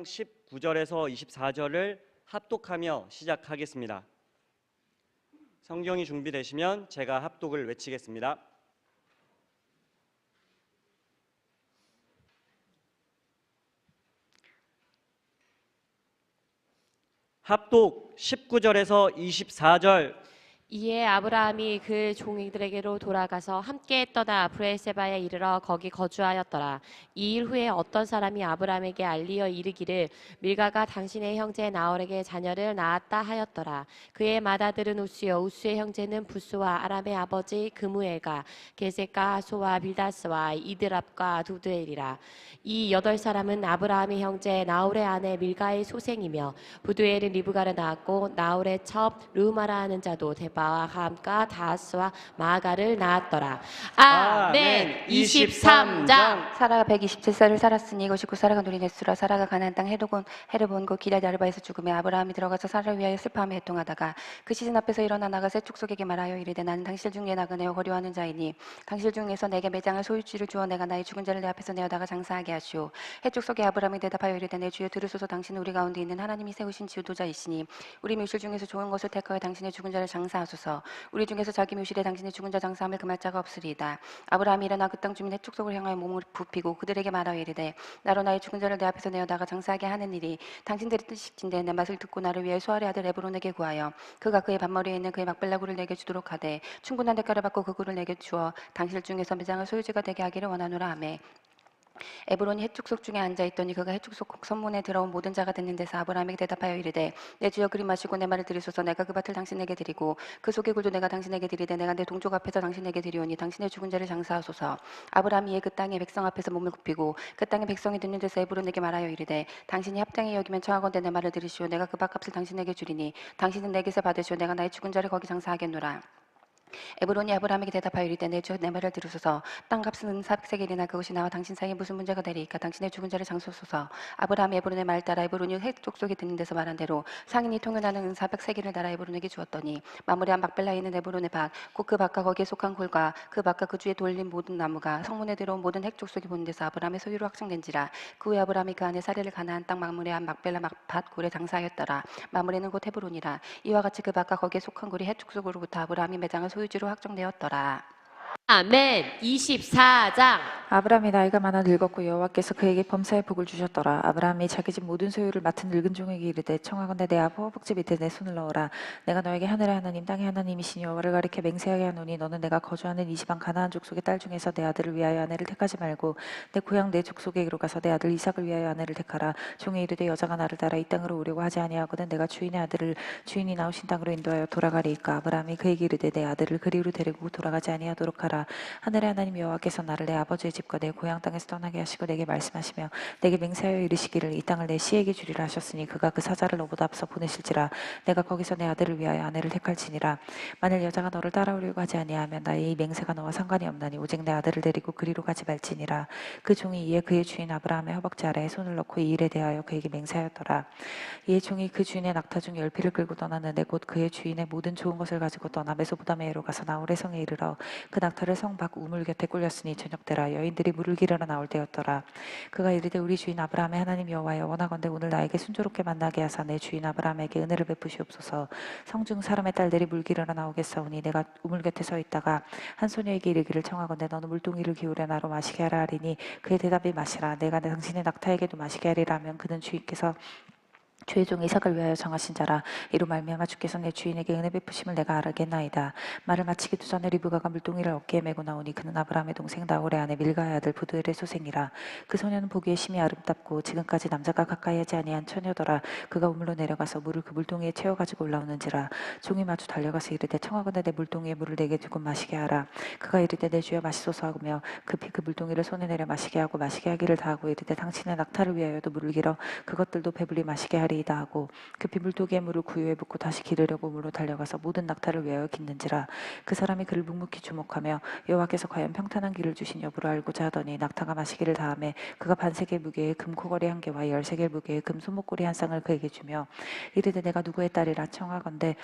13장 19절에서 24절을 합독하며 시작하겠습니다. 성경이 준비되시면 제가 합독을 외치겠습니다. 합독 19절에서 24절. 이에 아브라함이 그 종들에게로 돌아가서 함께 떠나 브엘세바에 이르러 거기 거주하였더라. 이 일 후에 어떤 사람이 아브라함에게 알리어 이르기를 밀가가 당신의 형제 나홀에게 자녀를 낳았다 하였더라. 그의 맏아들은 우스요 우스의 형제는 부스와 아람의 아버지 그무엘과 게셋과 하소와 빌다스와 이드랍과 두두엘이라. 이 8사람은 아브라함의 형제 나홀의 아내 밀가의 소생이며 부두엘은 리브가를 낳았고 나홀의 첩 르우마라 하는 자도 데바와 함과 다하스와 마아가를 낳았더라. 아멘. 23장. 사라가 127살을 살았으니 이것이 곧 사라가 누린 횟수라. 사라가 가나안 땅 헤르본 곧 기럇 야르바에서 죽음에 아브라함이 들어가서 사라를 위하여 슬퍼하며 애통하다가 그 시신 앞에서 일어나 나가 세 족속에게 말하여 이르되 나는 당실 중에 나그네요 거류하는 자이니 당실 중에서 내게 매장을 소유지를 주어 내가 나의 죽은 자를 내 앞에서 내어다가 장사하게 하시오. 해족 속에 아브라함이 대답하여 이르되 내 주여 들으소서. 당신은 우리 가운데 있는 하나님이 세우신 지도자이시니 우리 묘실 중에서 좋은 것을 택하여 당신의 죽은 자를 장사하소서. 우리 중에서 자기 묘실에 당신의 죽은 자 장사함을 금할 자가 없으리이다. 아브라함이 일어나 그 땅 주민 해족 속을 향하여 몸을 굽히고 그들에게 말하여 이르되 나로 나의 죽은 자를 내 앞에서 내어다가 장사하게 하는 일이 당신들의 뜻이신데 내 맛을 듣고 나를 위해 수아의 아들 에브론에게 구하여 그가 그의 밭머리에 있는 그의 막벨라굴을 내게 주도록 하되 충분한 대가를 받고 그 굴을 내게 주어 당신 중에서 매장을 소유지가 되게 하기를 원하노라 하매 에브론이 해축속 중에 앉아있더니 그가 해축속 선문에 들어온 모든 자가 듣는 데서 아브라함에게 대답하여 이르되 내 주여 그리 마시고 내 말을 들으소서. 내가 그 밭을 당신에게 드리고 그 속의 굴도 내가 당신에게 드리되 내가 내 동족 앞에서 당신에게 드리오니 당신의 죽은 자를 장사하소서. 아브라함이 이에 그 땅의 백성 앞에서 몸을 굽히고 그 땅의 백성이 듣는 데서 에브론에게 말하여 이르되 당신이 합당히 여기면 청하건대 내 말을 들으시오. 내가 그 밭값을 당신에게 주리니 당신은 내게서 받으시오. 내가 나의 죽은 자를 거기 장사하겠노라. 에브론이 아브라함에게 대답하여 이르되 내 주 내 말을 들으소서. 땅값은 400세겔이나 그것이 나와 당신 사이에 무슨 문제가 되리이까. 당신의 죽은 자를 장소소서. 아브라함이 에브론의 말 따라 에브론이 해족 속에 듣는 데서 말한 대로 상인이 통연하는 400세겔을 달아 에브론에게 주었더니 마무리한 막벨라에 있는 에브론의 밭 곧 그 밭과 거기에 속한 굴과 그 밭과 그 주에 돌린 모든 나무가 성문에 들어온 모든 해족 속에 보는 데서 아브라함의 소유로 확정된지라. 그 후에 아브라함이 그 안에 사례를 가나안 땅 마무리한 막벨라 밭 굴에 장사하였더라. 마무리는 곧 헤브론이라. 이와 같이 그 밭과 거기에 속한 굴이 해족 속으로부터 아브라함이 매장을 소유지로 확정되었더라. 아멘. 24장. 아브라함이 나이가 많아 늙었고 여호와께서 그에게 범사의 복을 주셨더라. 아브라함이 자기 집 모든 소유를 맡은 늙은 종에게 이르되 청하건대 내 앞 허벅지 밑에 내 손을 넣어라. 내가 너에게 하늘의 하나님 땅의 하나님이신 여호와를 가리켜 맹세하게 하노니 너는 내가 거주하는 이 지방 가나안 족속의 딸 중에서 내 아들을 위하여 아내를 택하지 말고 내 고향 내 족속에게로 가서 내 아들 이삭을 위하여 아내를 택하라. 종이 이르되 여자가 나를 따라 이 땅으로 오려고 하지 아니하거든 내가 주인의 아들을 주인이 나오신 땅으로 인도하여 돌아가리이까. 아브라함이 그에게 이르되 내 아들을 그리로 데리고 돌아가지 아니하도록 하라. 하늘의 하나님 여호와께서 나를 내 아버지의 집과 내 고향 땅에서 떠나게 하시고 내게 말씀하시며 내게 맹세하여 이르시기를 이 땅을 내 씨에게 주리라 하셨으니 그가 그 사자를 너보다 앞서 보내실지라. 내가 거기서 내 아들을 위하여 아내를 택할지니라. 만일 여자가 너를 따라오려고 하지 아니하면 나의 이 맹세가 너와 상관이 없나니 오직 내 아들을 데리고 그리로 가지 말지니라. 그 종이 이에 그의 주인 아브라함의 허벅지 아래에 손을 넣고 이 일에 대하여 그에게 맹세하였더라. 이에 종이 그 주인의 낙타 중 10匹를 끌고 떠났는데 곧 그의 주인의 모든 좋은 것을 가지고 떠나 메소포다미아로 가서 나홀의 성에 이르러 그 낙타를 성 밖 우물 곁에 꿀렸으니 저녁때라. 여인들이 물을 기르러 나올 때였더라. 그가 이르되 우리 주인 아브라함의 하나님 여호와여 원하건대 오늘 나에게 순조롭게 만나게 하사 내 주인 아브라함에게 은혜를 베푸시옵소서. 성중 사람의 딸들이 물 기르러 나오겠사오니 내가 우물 곁에 서 있다가 한 소녀에게 이르기를 청하건대 너는 물동이를 기울여 나로 마시게 하라 하리니 그의 대답이 마시라. 내가 당신의 낙타에게도 마시게 하리라 하면 그는 주인께서 주의 종 이삭을 위하여 정하신 자라. 이로 말미암아 주께서 내 주인에게 은혜 베푸심을 내가 알겠나이다. 말을 마치기도 전에 리브가가 물동이를 어깨에 메고 나오니 그는 아브라함의 동생 나홀의 아내 밀가의 아들 부두엘의 소생이라. 그 소녀는 보기에 심히 아름답고 지금까지 남자가 가까이 하지 아니한 처녀더라. 그가 우물로 내려가서 물을 그 물동이에 채워 가지고 올라오는지라. 종이 마주 달려가서 이르되 청하건대 내 물동이에 물을 내게 두고 마시게 하라. 그가 이르되 내 주여 마시소서 하며 급히 그 물동이를 손에 내려 마시게 하고 마시게 하기를 다하고 이르되 당신의 낙타를 위하여도 물을 길어 그것들도 배불리 마시게 하리 이다 하고 급히 물도기에 물을 구유에 붓고 다시 기르려고 물로 달려가서 모든 낙타를 위하여 깃는지라. 그 사람이 그를 묵묵히 주목하며 여호와께서 과연 평탄한 길을 주신 여부를 알고자 하더니 낙타가 마시기를 다하매 그가 반세겔 무게의 금 코걸이 한 개와 10세겔 무게의 금 손목고리 한 쌍을 그에게 주며 이르되 내가 누구의 딸이라 청하건대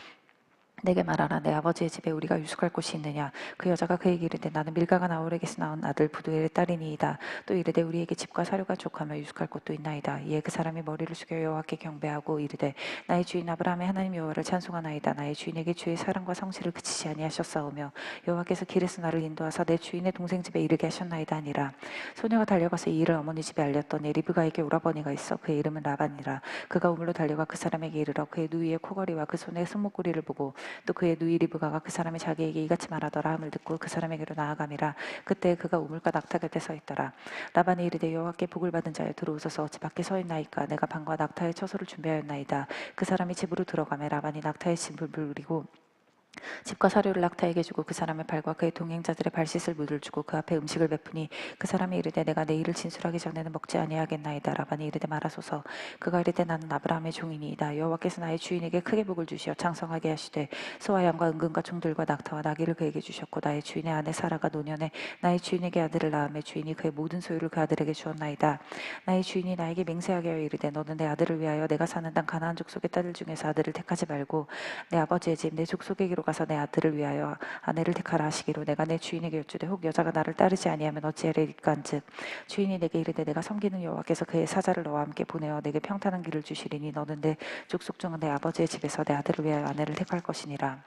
내게 말하라. 내 아버지의 집에 우리가 유숙할 곳이 있느냐. 그 여자가 그에게 이르되 나는 밀가가 나홀에게서 나온 아들 부두엘의 딸이니이다. 또 이르되 우리에게 집과 사료가 족하며 유숙할 곳도 있나이다. 이에 그 사람이 머리를 숙여 여호와께 경배하고 이르되 나의 주인 아브라함의 하나님 여호와를 찬송하나이다. 나의 주인에게 주의 사랑과 성실을 그치지 아니하셨사오며 여호와께서 길에서 나를 인도하사 내 주인의 동생 집에 이르게 하셨나이다 하니라. 소녀가 달려가서 이 일을 어머니 집에 알렸더니 리브가에게 오라버니가 있어 그의 이름은 라반이라. 그가 우물로 달려가 그 사람에게 이르러 그의 누이의 코걸이와 그 손의 손목구리를 보고 또 그의 누이 리브가가 그 사람이 자기에게 이같이 말하더라 함을 듣고 그 사람에게로 나아가미라. 그때 그가 우물가 낙타 곁에 서 있더라. 라반이 이르되 여호와께 복을 받은 자여 들어오소서. 어찌 밖에 서 있나이까. 내가 방과 낙타의 처소를 준비하였나이다. 그 사람이 집으로 들어가매 라반이 낙타의 짐을 물리고 집과 사료를 낙타에게 주고 그 사람의 발과 그의 동행자들의 발씻을 물을 주고 그 앞에 음식을 베푸니 그 사람이 이르되 내가 내 일을 진술하기 전에는 먹지 아니하겠나이다. 라반이 이르되 말하소서. 그가 이르되 나는 아브라함의 종이니이다. 여호와께서 나의 주인에게 크게 복을 주시어 창성하게 하시되 소와 양과 은금과 종들과 낙타와 나귀를 그에게 주셨고 나의 주인의 아내 사라가 노년에 나의 주인에게 아들을 낳음에 주인이 그의 모든 소유를 그 아들에게 주었나이다. 나의 주인이 나에게 맹세하게 하여 이르되 너는 내 아들을 위하여 내가 사는 땅 가나안 족속의 딸들 중에서 아들을 택하지 말고 내 아버지의 집 내 족속에게로 가서 내 아들을 위하여 아내를 택하라 하시기로 내가 내 주인에게 여쭈되 혹 여자가 나를 따르지 아니하면 어찌하리이까한즉 주인이 내게 이르되 내가 섬기는 여호와께서 그의 사자를 너와 함께 보내어 내게 평탄한 길을 주시리니 너는 내 족속 중은 내 아버지의 집에서 내 아들을 위하여 아내를 택할 것이니라.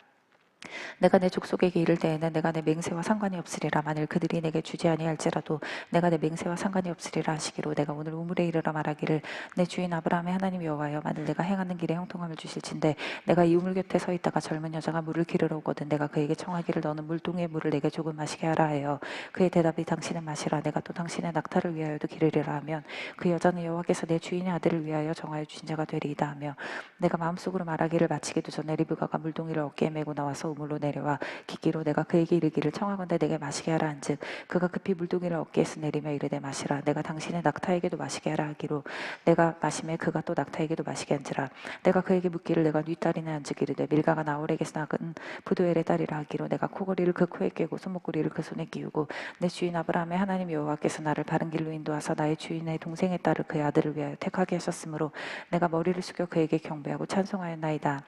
내가 내 족속에게 이를 때에는 내가 내 맹세와 상관이 없으리라. 만일 그들이 내게 주지 아니할지라도 내가 내 맹세와 상관이 없으리라 하시기로 내가 오늘 우물에 이르러 말하기를 내 주인 아브라함의 하나님 여호와여 만일 내가 행하는 길에 형통함을 주실진데 내가 이 우물 곁에 서 있다가 젊은 여자가 물을 기르러 오거든 내가 그에게 청하기를 너는 물동이의 물을 내게 조금 마시게 하라 하여 그의 대답이 당신은 마시라 내가 또 당신의 낙타를 위하여도 기르리라 하면 그 여자는 여호와께서 내 주인의 아들을 위하여 정하여 주신 자가 되리이다 하며 내가 마음속으로 말하기를 마치기도 전에 리브가가 물동이를 어깨에 메고 나와서 우물로 내려와 기기로 내가 그에게 이르기를 청하건대 내게 마시게 하라 한즉 그가 급히 물동이를 어깨에서 내리며 이르되 마시라 내가 당신의 낙타에게도 마시게 하라 하기로 내가 마시매 그가 또 낙타에게도 마시게 한지라 내가 그에게 묻기를 내가 네 딸이냐 한즉 이르되 밀가가 나홀에게서 낳은 부두엘의 딸이라 하기로 내가 코걸이를 그 코에 꿰고 손목구리를 그 손에 끼우고 내 주인 아브라함의 하나님 여호와께서 나를 바른 길로 인도하사 나의 주인의 동생의 딸을 그의 아들을 위하여 택하게 하셨으므로 내가 머리를 숙여 그에게 경배하고 찬송하였나이다.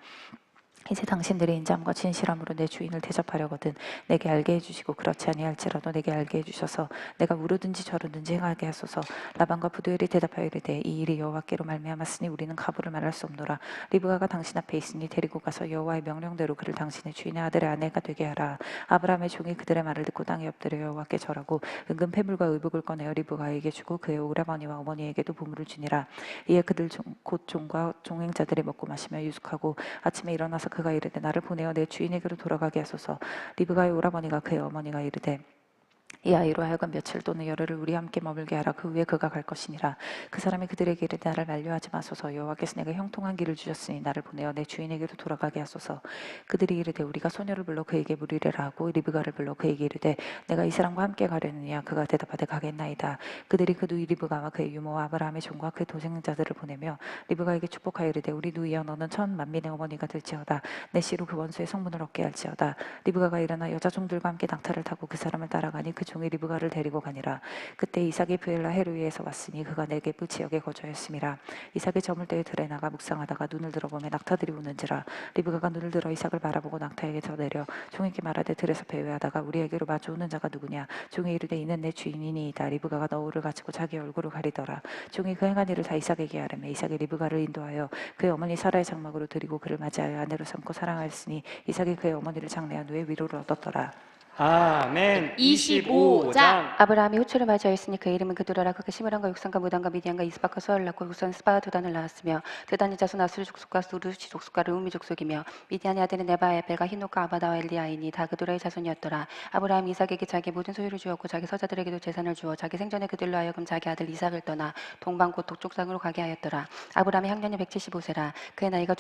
이제 당신들의 인자함과 진실함으로 내 주인을 대접하려거든 내게 알게 해주시고 그렇지 아니할지라도 내게 알게 해주셔서 내가 우르든지 저르든지 행하게 하소서. 라반과 부두엘이 대답하여 이르되 이 일이 여호와께로 말미암았으니 우리는 가부를 말할 수 없노라. 리브가가 당신 앞에 있으니 데리고 가서 여호와의 명령대로 그를 당신의 주인의 아들의 아내가 되게 하라. 아브라함의 종이 그들의 말을 듣고 땅에 엎드려 여호와께 절하고 은금 패물과 의복을 꺼내어 리브가에게 주고 그의 오라버니와 어머니에게도 보물을 주니라. 이에 그들 곧 종과 종행자들이 먹고 마시며 유숙하고 아침에 일어나서 그가 이르되 나를 보내어 내 주인에게로 돌아가게 하소서. 리브가의 오라버니가 그의 어머니가 이르되 이 아이로 하여금 며칠 또는 열흘을 우리 함께 머물게 하라. 그 후에 그가 갈 것이니라. 그 사람이 그들에게 이르되 나를 만류하지 마소서. 여호와께서 내게 형통한 길을 주셨으니 나를 보내어 내 주인에게로 돌아가게 하소서. 그들이 이르되 우리가 소녀를 불러 그에게 물으리라 하고 리브가를 불러 그에게 이르되 내가 이 사람과 함께 가려느냐. 그가 대답하되 가겠나이다. 그들이 그 누이 리브가와 그의 유모와 아브라함의 종과 그의 도생자들을 보내며 리브가에게 축복하여 이르되 우리 누이여 너는 천 만민의 어머니가 될지어다. 내 씨로 그 원수의 성분을 얻게 할지어다. 리브가가 일어나 여자 종들과 함께 낙타를 타고 그 사람을 따라가니 그 종이 리브가를 데리고 가니라. 그때 이삭이 브엘라 헤르위에서 왔으니 그가 네겝 지역에 거주하였음이라. 이삭이 저물 때에 들에 나가 묵상하다가 눈을 들어보매 낙타들이 우는지라. 리브가가 눈을 들어 이삭을 바라보고 낙타에게서 내려 종에게 말하되 들에서 배회하다가 우리에게로 마주오는 자가 누구냐. 종이 이르되 이는 내 주인이니이다. 리브가가 너울을 가지고 자기 얼굴을 가리더라. 종이 그 행한 일을 다 이삭에게 아뢰매 이삭이 리브가를 인도하여 그의 어머니 사라의 장막으로 드리고 그를 맞이하여 아내로 삼고 사랑하였으니 이삭이 그의 어머니를 장례한 후에 위로를 얻었더라. 아멘. 25장. 아브라함이 후초를 맞이하였으니 그 이름은 그두라라. 그가 시므란과 육산과 무단과 미디안과 이스박과 소아를 낳고 우선 스바와 두단을 낳았으며 두단의 자손 아수르 족속과 누르시 족속과 르우미 족속이며 미디안의 아들은 네바에벨과 히노과 아바다와 엘리아이니 다 그두라의 자손이었더라. 아브라함이 이삭에게 자기 모든 소유를 주었고 자기 서자들에게도 재산을 주어 자기 생전에 그들로 하여금 자기 아들 이삭을 떠나 동방 곧 북쪽상으로 가게 하였더라. 아브라함의 향년이 175세라. 그의 나이가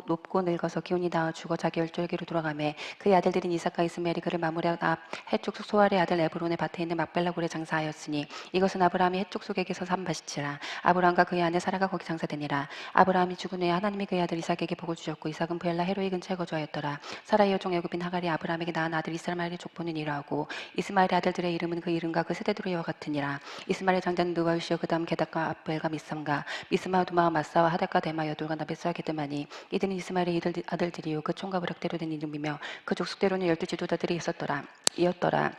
높고 늙어서 기운이 나아 죽어 자기 열조에게로 돌아가매 그의 아들들인 이삭과 이스마엘이 그를 마무리하고 앞 해쪽 소알의 아들 에브론의 밭에 있는 막벨라 굴에 장사하였으니 이것은 아브라함이 해쪽 속에게서 산 밭이지라. 아브라함과 그의 아내 사라가 거기 장사되니라. 아브라함이 죽은 후에 하나님이 그의 아들 이삭에게 복을 주셨고 이삭은 부엘라 헤로이 근처에 거주하였더라. 사라의 여종 애굽인 하갈이 아브라함에게 낳은 아들 이스마엘의 족보는 이러하고 이스마엘의 아들들의 이름은 그 이름과 그 세대들의 이와 같으니라. 이스마엘의 장자는 느와시오 그 다음 게닥과 압벨과 미삼과 미스마 두마와 마사와 하닥과 데마 여돌과 나베스와 게드마니 이들은 이스마엘의 아들들이요 그 총과 부력대로 된 이름이며 그 족속대로는 12 지도자들이 이었더라.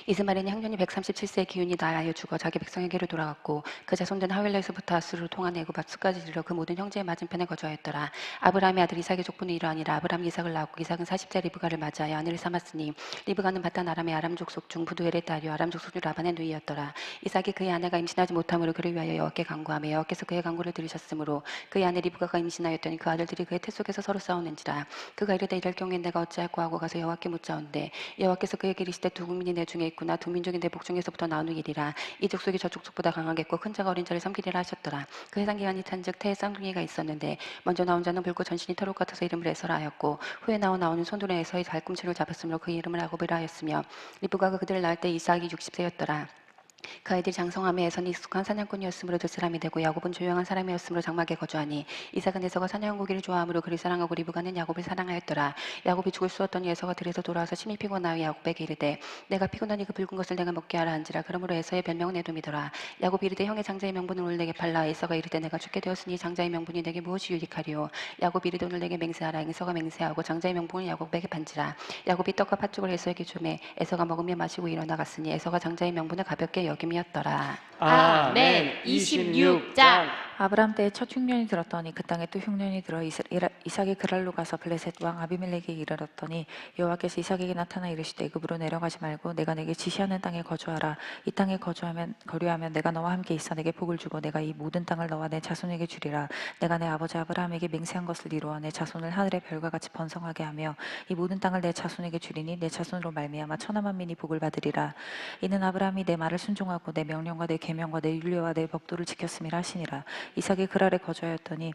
이스마엘은 향년이 137세의 기운이 나하여 죽어 자기 백성에게로 돌아갔고 그 자손들은 하윌라에서부터 아스루로 통한 애굽 앞수까지 이르러 그 모든 형제의 맞은편에 거주하였더라. 아브라함의 아들 이삭의 족보는 이러하니라. 아브라함이 이삭을 낳았고 이삭은 40세 리브가를 맞이하여 아내를 삼았으니 리브가는 바단 아람의 아람 족속 중 부두엘의 딸이요 아람 족속 중 라반의 누이였더라. 이삭이 그의 아내가 임신하지 못함으로 그를 위하여 여호와께 간구하며 여호와께서 그의 간구를 들으셨으므로 그의 아내 리브가가 임신하였더니 그 아들들이 그의 태 속에서 서로 싸우는지라. 그가 이르되 이럴 경우에 내가 어찌할꼬 하고 가서 여호와께 묻자온대 여호와께서 그에게 이르시되 두 국민이 내 중에 있구나 두 민족이 내 복중에서부터 나누기리라. 이 족속이 저 족속보다 강하겠고 큰 자가 어린 자를 섬기리라 하셨더라. 그 해상 기간이 찬즉 태에 쌍둥이가 있었는데 먼저 나온 자는 붉고 전신이 털옷 같아서 이름을 에서라 하였고 후에 나오는 손으로 에서의 발꿈치를 잡았으므로 그 이름을 야곱이라 하였으며 리브가가 그들을 낳을 때 이삭이 60세였더라. 그 아이들이 장성함에 에서는 익숙한 사냥꾼이었으므로 들 사람이 되고 야곱은 조용한 사람이었으므로 장막에 거주하니 이삭은 에서가 사냥한 고기를 좋아하므로 그를 사랑하고 리브가는 야곱을 사랑하였더라. 야곱이 죽을 쑤었더니 에서가 들에서 돌아와서 심히 피곤하여 야곱에게 이르되 내가 피곤하니 그 붉은 것을 내가 먹게 하라 한지라. 그러므로 에서의 별명은 에돔이더라. 야곱이 이르되 형의 장자의 명분을 오늘 내게 팔라. 에서가 이르되 내가 죽게 되었으니 장자의 명분이 내게 무엇이 유익하리요. 야곱이 이르되 오늘 내게 맹세하라. 에서가 맹세하고 장자의 명분을 야곱에게 판지라. 야곱이 떡과 팥죽을 에서에게 주매 에서가 먹으며 마시고 일어나 갔으니 에서가 장자의 명분을 가볍게 여김이었더라. 아멘. 26장. 아브라함 때에 첫 흉년이 들었더니 그 땅에 또 흉년이 들어 이삭이 그랄로 가서 블레셋 왕 아비멜렉에게 이르렀더니 여호와께서 이삭에게 나타나 이르시되 애굽으로 내려가지 말고 내가 내게 지시하는 땅에 거주하라. 이 땅에 거류하면 내가 너와 함께 있어 내게 복을 주고 내가 이 모든 땅을 너와 내 자손에게 주리라. 내가 내 아버지 아브라함에게 맹세한 것을 이루어 내 자손을 하늘의 별과 같이 번성하게 하며 이 모든 땅을 내 자손에게 주리니 내 자손으로 말미암아 천하 만민이 복을 받으리라. 이는 아브라함이 내 말을 순종하고 내 명령과 내 계명과 내 율례와 내 법도를 지켰음이라 하시니라. 이삭이 그랄에 거주하였더니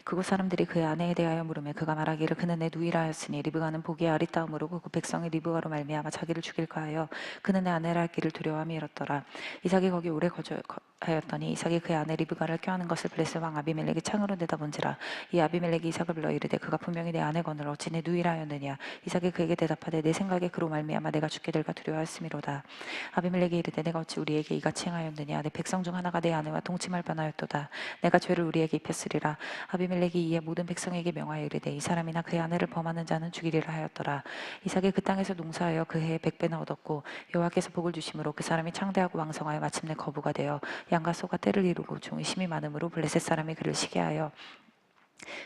그곳 사람들이 그의 아내에 대하여 물으며 그가 말하기를 그는 내 누이라 하였으니 리브가는 보기에 아리따움으로 그 백성이 리브가로 말미암아 자기를 죽일까 하여 그는 내 아내라 하기를 두려워함이 이렇더라. 이삭이 거기 오래 거주하였더니 이삭이 그의 아내 리브가를 껴안은 것을 블레셋 왕 아비멜렉이 창으로 내다본지라. 이 아비멜렉이 이삭을 불러 이르되 그가 분명히 내 아내거늘 어찌 내 누이라 하였느냐. 이삭이 그에게 대답하되 내 생각에 그로 말미암아 내가 죽게 될까 두려워하였음이로다. 아비멜렉이 이르되 내가 어찌 우리에게 이같이 행하였느냐. 내 백성 중 하나가 내 아내와 동침할 뻔하였도다. 내가 죄를 우리에게 입혔으리라. 아비멜렉이 이에 모든 백성에게 명하여 이르되 이 사람이나 그의 아내를 범하는 자는 죽이리라 하였더라. 이삭이 그 땅에서 농사하여 그 해에 100배나 얻었고 여호와께서 복을 주심으로 그 사람이 창대하고 왕성하여 마침내 거부가 되어 양과 소가 떼를 이루고 종이 심히 많음으로 블레셋 사람이 그를 시기하여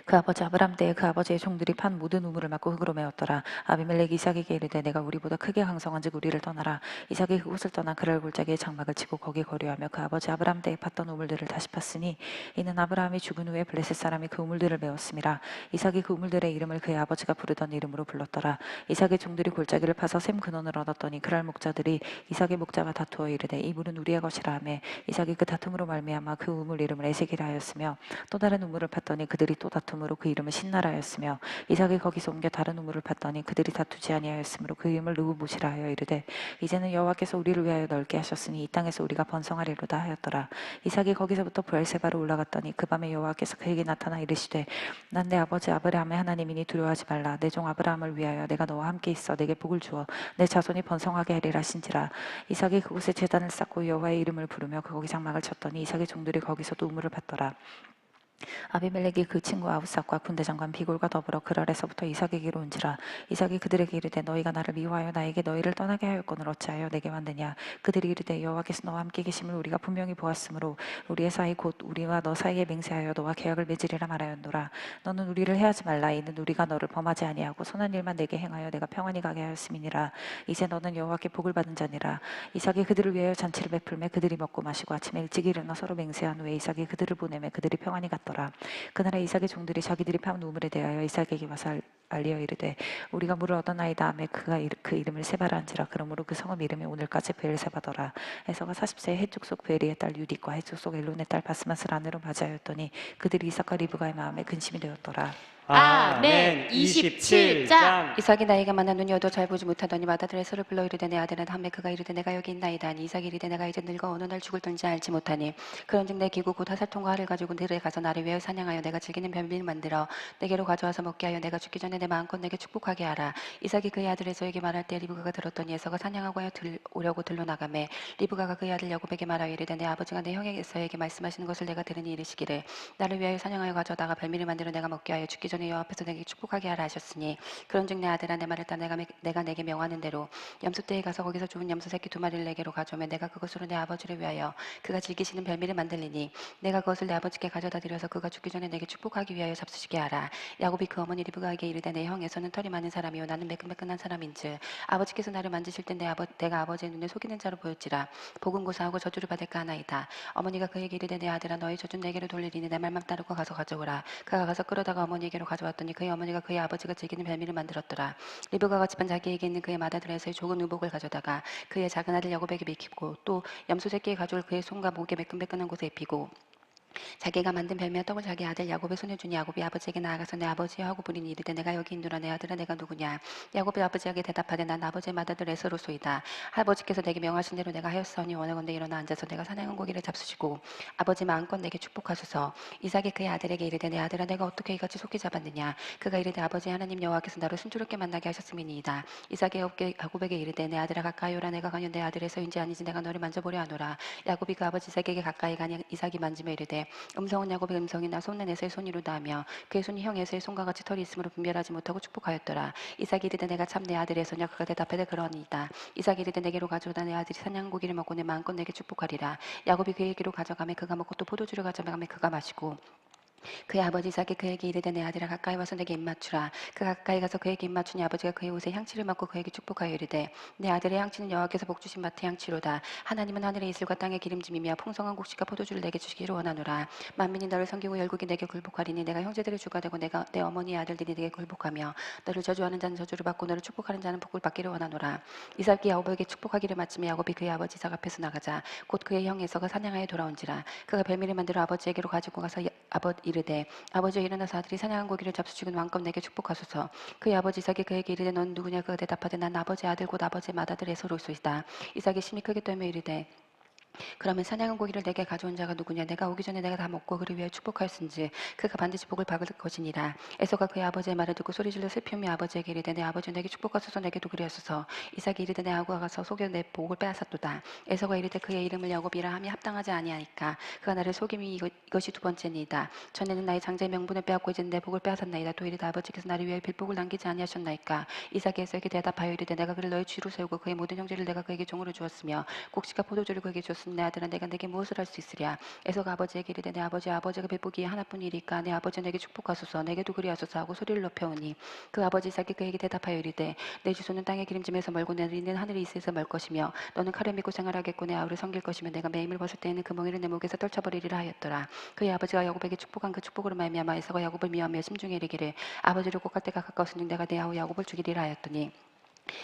그 아버지 아브람 때에 그 아버지의 종들이 판 모든 우물을 막고 흙으로 메웠더라. 아비멜렉이 이삭에게 이르되 내가 우리보다 크게 강성한즉 우리를 떠나라. 이삭이 그곳을 떠나 그랄 골짜기에 장막을 치고 거기 거류하며 그 아버지 아브람 때에 팠던 우물들을 다시 팠으니 이는 아브라함이 죽은 후에 블레셋 사람이 그 우물들을 메웠음이라. 이삭이 그 우물들의 이름을 그의 아버지가 부르던 이름으로 불렀더라. 이삭의 종들이 골짜기를 파서 샘 근원을 얻었더니 그랄 목자들이 이삭의 목자와 다투어 이르되 이 물은 우리의 것이라 하매 이삭이 그 다툼으로 말미암아 그 우물 이름을 에세기라 하였으며 또 다른 우물을 팠더니 그들이 또 다툼으로 그 이름은 신나라였으며 이삭이 거기서 옮겨 다른 우물을 팠더니 그들이 다투지 아니하였으므로 그 이름을 르우봇이라 하여 이르되 이제는 여호와께서 우리를 위하여 넓게 하셨으니 이 땅에서 우리가 번성하리로다 하였더라. 이삭이 거기서부터 브엘세바로 올라갔더니 그 밤에 여호와께서 그에게 나타나 이르시되 난 내 아버지 아브라함의 하나님이니 두려워하지 말라. 내 종 아브라함을 위하여 내가 너와 함께 있어 내게 복을 주어 내 자손이 번성하게 하리라 하신지라. 이삭이 그곳에 제단을 쌓고 여호와의 이름을 부르며 거기 장막을 쳤더니 이삭의 종들이 거기서도 우물을 팠더라. 아비멜렉이 그 친구 아우삭과 군대장관 비골과 더불어 그랄에서부터 이삭에게로 온지라. 이삭이 그들에게 이르되 너희가 나를 미워하여 나에게 너희를 떠나게 하였거늘 어찌하여 내게 왔느냐. 그들이 이르되 여호와께서 너와 함께 계심을 우리가 분명히 보았으므로 우리의 사이 곧 우리와 너 사이에 맹세하여 너와 계약을 맺으리라 말하였노라. 너는 우리를 해하지 말라. 이는 우리가 너를 범하지 아니하고 선한 일만 내게 행하여 내가 평안히 가게 하였음이니라. 이제 너는 여호와께 복을 받은 자니라. 이삭이 그들을 위하여 잔치를 베풀매 그들이 먹고 마시고 아침에 일찍 일어나 서로 맹세한 후에 이삭이 그들을 보내매 그들이 평안히 갔더라. 그날에 이삭의 종들이 자기들이 판 우물에 대하여 이삭에게 와서 알리어 이르되 우리가 물을 얻었나이다 하매 그가 그 이름을 세바라 한지라. 그러므로 그 성읍 이름이 오늘까지 베엘세바더라. 에서가 40세에 해쪽 속 베리의 딸 유딕과 해쪽 속 엘론의 딸 바스맛을 아내로 맞이하였더니 그들이 이삭과 리브가의 마음에 근심이 되었더라. 아멘. 27장. 이삭이 나에게 만난 눈이 어두워 잘 보지 못하더니 맏아들 에서를 불러 이르되 내 아들은 하매 그가 이르되 내가 여기 있나이다 하니 이삭이 이르되 내가 이제 늙어 어느 날 죽을든지 알지 못하니 그런즉 내 기구 곧 화살통과 활을 가지고 들에 가서 나를 위하여 사냥하여 내가 즐기는 별미를 만들어 내게로 가져와서 먹게 하여 내가 죽기 전에 내 마음껏 내게 축복하게 하라. 이삭이 그의 아들 에서에게 말할 때 리브가가 들었더니 에서가 사냥하고 하여 오려고 들로 나가매 리브가가 그의 아들 야곱에게 말하여 이르되 내 아버지가 내 형 에서에게 말씀하시는 것을 내가 들으니 이르시기를 나를 위하여 사냥하여 가져다가 별미를 만들어 내가 먹게 하여 죽기 전에 여호와 앞에서 내게 축복하게 하라 하셨으니 그런즉 내 아들아 내 말을 따라 내가 내게 명하는 대로 염소떼에 가서 거기서 좋은 염소 새끼 2마리를 내게로 가져오매 내가 그것으로 내 아버지를 위하여 그가 즐기시는 별미를 만들리니 내가 그것을 내 아버지께 가져다 드려서 그가 죽기 전에 내게 축복하기 위하여 잡수시게 하라. 야곱이 그 어머니 리브가에게 이르되 내 형에서는 털이 많은 사람이요 나는 매끈매끈한 사람인즉 아버지께서 나를 만지실 때 내가 아버지의 눈에 속이는 자로 보였지라. 복은 고사하고 저주를 받을까 하나이다. 어머니가 그에게 이르되 내 아들아 너희 젖은 내게로 돌리리니 내 말만 따르고 가서 가져오라. 그가 가서 끌어다가 어머니에게로 가져왔더니 그의 어머니가 그의 아버지가 즐기는 별미를 만들었더라. 리브가가 집안 자기에게 있는 그의 맏아들에서의 좋은 의복을 가져다가 그의 작은 아들 야곱에게 입히고 또 염소 새끼에 가져올 그의 손과 목에 매끈매끈한 곳에 입히고 자기가 만든 별미와 떡을 자기 아들 야곱의 손에 주니 야곱이 아버지에게 나아가서 내 아버지여 하고 부르니 이르되 내가 여기 있노라. 내 아들아 내가 누구냐. 야곱이 아버지에게 대답하되 난 아버지의 맏아들 에서로소이다. 아버지께서 내게 명하신 대로 내가 하였사오니 원하건대 일어나 앉아서 내가 사냥한 고기를 잡수시고 아버지 마음껏 내게 축복하소서. 이삭이 그의 아들에게 이르되 내 아들아 내가 어떻게 이같이 속히 잡았느냐. 그가 이르되 아버지 하나님 여호와께서 나를 순조롭게 만나게 하셨음이니이다. 이삭이 야곱에게 이르되 내 아들아 가까이 오라. 내가 가면 내 아들에서인지 아닌지 내가 너를 만져보려 하노라. 야곱이 그 아버지 이삭에게 가까이 가니 이삭이 만지며 이르되 음성은 야곱의 음성이나 손은 에서의 손이로다 하며 그의 손이 형 에서의 손과 같이 털이 있으므로 분별하지 못하고 축복하였더라. 이삭이 이르되 내가 참 내 아들의 에서냐. 그가 대답하되 그러니이다. 이삭이 이르되 내게로 가져오다. 내 아들이 사냥한 고기를 먹고 내 마음껏 내게 축복하리라. 야곱이 그에게로 가져가매 그가 먹고 또 포도주를 가져가매 그가 마시고 그의 아버지 이삭이 그에게 이르되 내 아들아 가까이 와서 내게 입맞추라. 그가 가까이 가서 그에게 입맞추니 아버지가 그의 옷에 향취를 맡고 그에게 축복하여 이르되 내 아들의 향취는 여호와께서 복주신 밭의 향취로다. 하나님은 하늘의 이슬과 땅의 기름짐이며 풍성한 곡식과 포도주를 내게 주시기를 원하노라. 만민이 너를 섬기고 열국이 내게 굴복하리니 내가 형제들의 주가 되고 내가 내 어머니의 아들들이 내게 굴복하며 너를 저주하는 자는 저주를 받고 너를 축복하는 자는 복을 받기를 원하노라. 이삭이 야곱에게 축복하기를 마치며 야곱이 그의 아버지 이삭 앞에서 나가자 곧 그의 형 에서가 사냥하여 돌아온지라. 그가 별미를 만들어 아버지에게로 가지고 가서 이르되 아버지여 일어나서 아들이 사냥한 고기를 잡수시고 마음껏 내게 축복하소서. 그의 아버지 이삭이 그에게 이르되 넌 누구냐. 그가 대답하되 난 아버지의 아들 곧 아버지의 맏아들 에서로소이다. 이삭이 심히 크게 떨며 이르되 그러면 사냥한 고기를 내게 가져온 자가 누구냐. 내가 오기 전에 내가 다 먹고 그를 위하여 축복하였은지 그가 반드시 복을 받을 것이니라. 에서가 그의 아버지의 말을 듣고 소리질러 슬피우며 아버지에게 이르되 내 아버지 내게 축복하소서. 내게도 그리하소서. 이삭이 이르되 내 아구가 가서 속여 내 복을 빼앗았도다. 에서가 이르되 그의 이름을 야곱이라 함이 합당하지 아니하니까 그가 나를 속임이 이것이 두 번째니이다. 전에는 나의 장자의 명분을 빼앗고 이제는 내 복을 빼앗았나이다. 또 이르되 아버지께서 나를 위하여 빌복을 남기지 아니하셨나이까. 이삭이 에서에게 대답하여 이르되 내가 그를 너의 쥐로 세우고 그의 모든 형제를 내가 그에게 종으로 주었으며 곡식과 포도주를 그에게 주었으니 내 아들아 내가 내게 무엇을 할 수 있으랴. 에서가 아버지에게 이르되 내 아버지가 빌보기에 하나뿐이리까 내 아버지 내게 축복하소서. 내게도 그리하소서 하고 소리를 높여오니 그 아버지 이삭이 그에게 대답하여 이르되 내 주소는 땅의 기름짐에서 멀고 내 이는 하늘의 이슬에서 멀 것이며 너는 칼을 믿고 생활하겠고 내 아우를 섬길 것이며 내가 매 힘을 벗을 때에는 그 멍에를 내 목에서 떨쳐버리리라 하였더라. 그의 아버지가 야곱에게 축복한 그 축복으로 말미암아 에서가 야곱을 미워하며 심중에 이르기를 아버지를 꼭 갈 때가 가까웠으니 내가 내 아우 야곱을 죽이리라 하였더니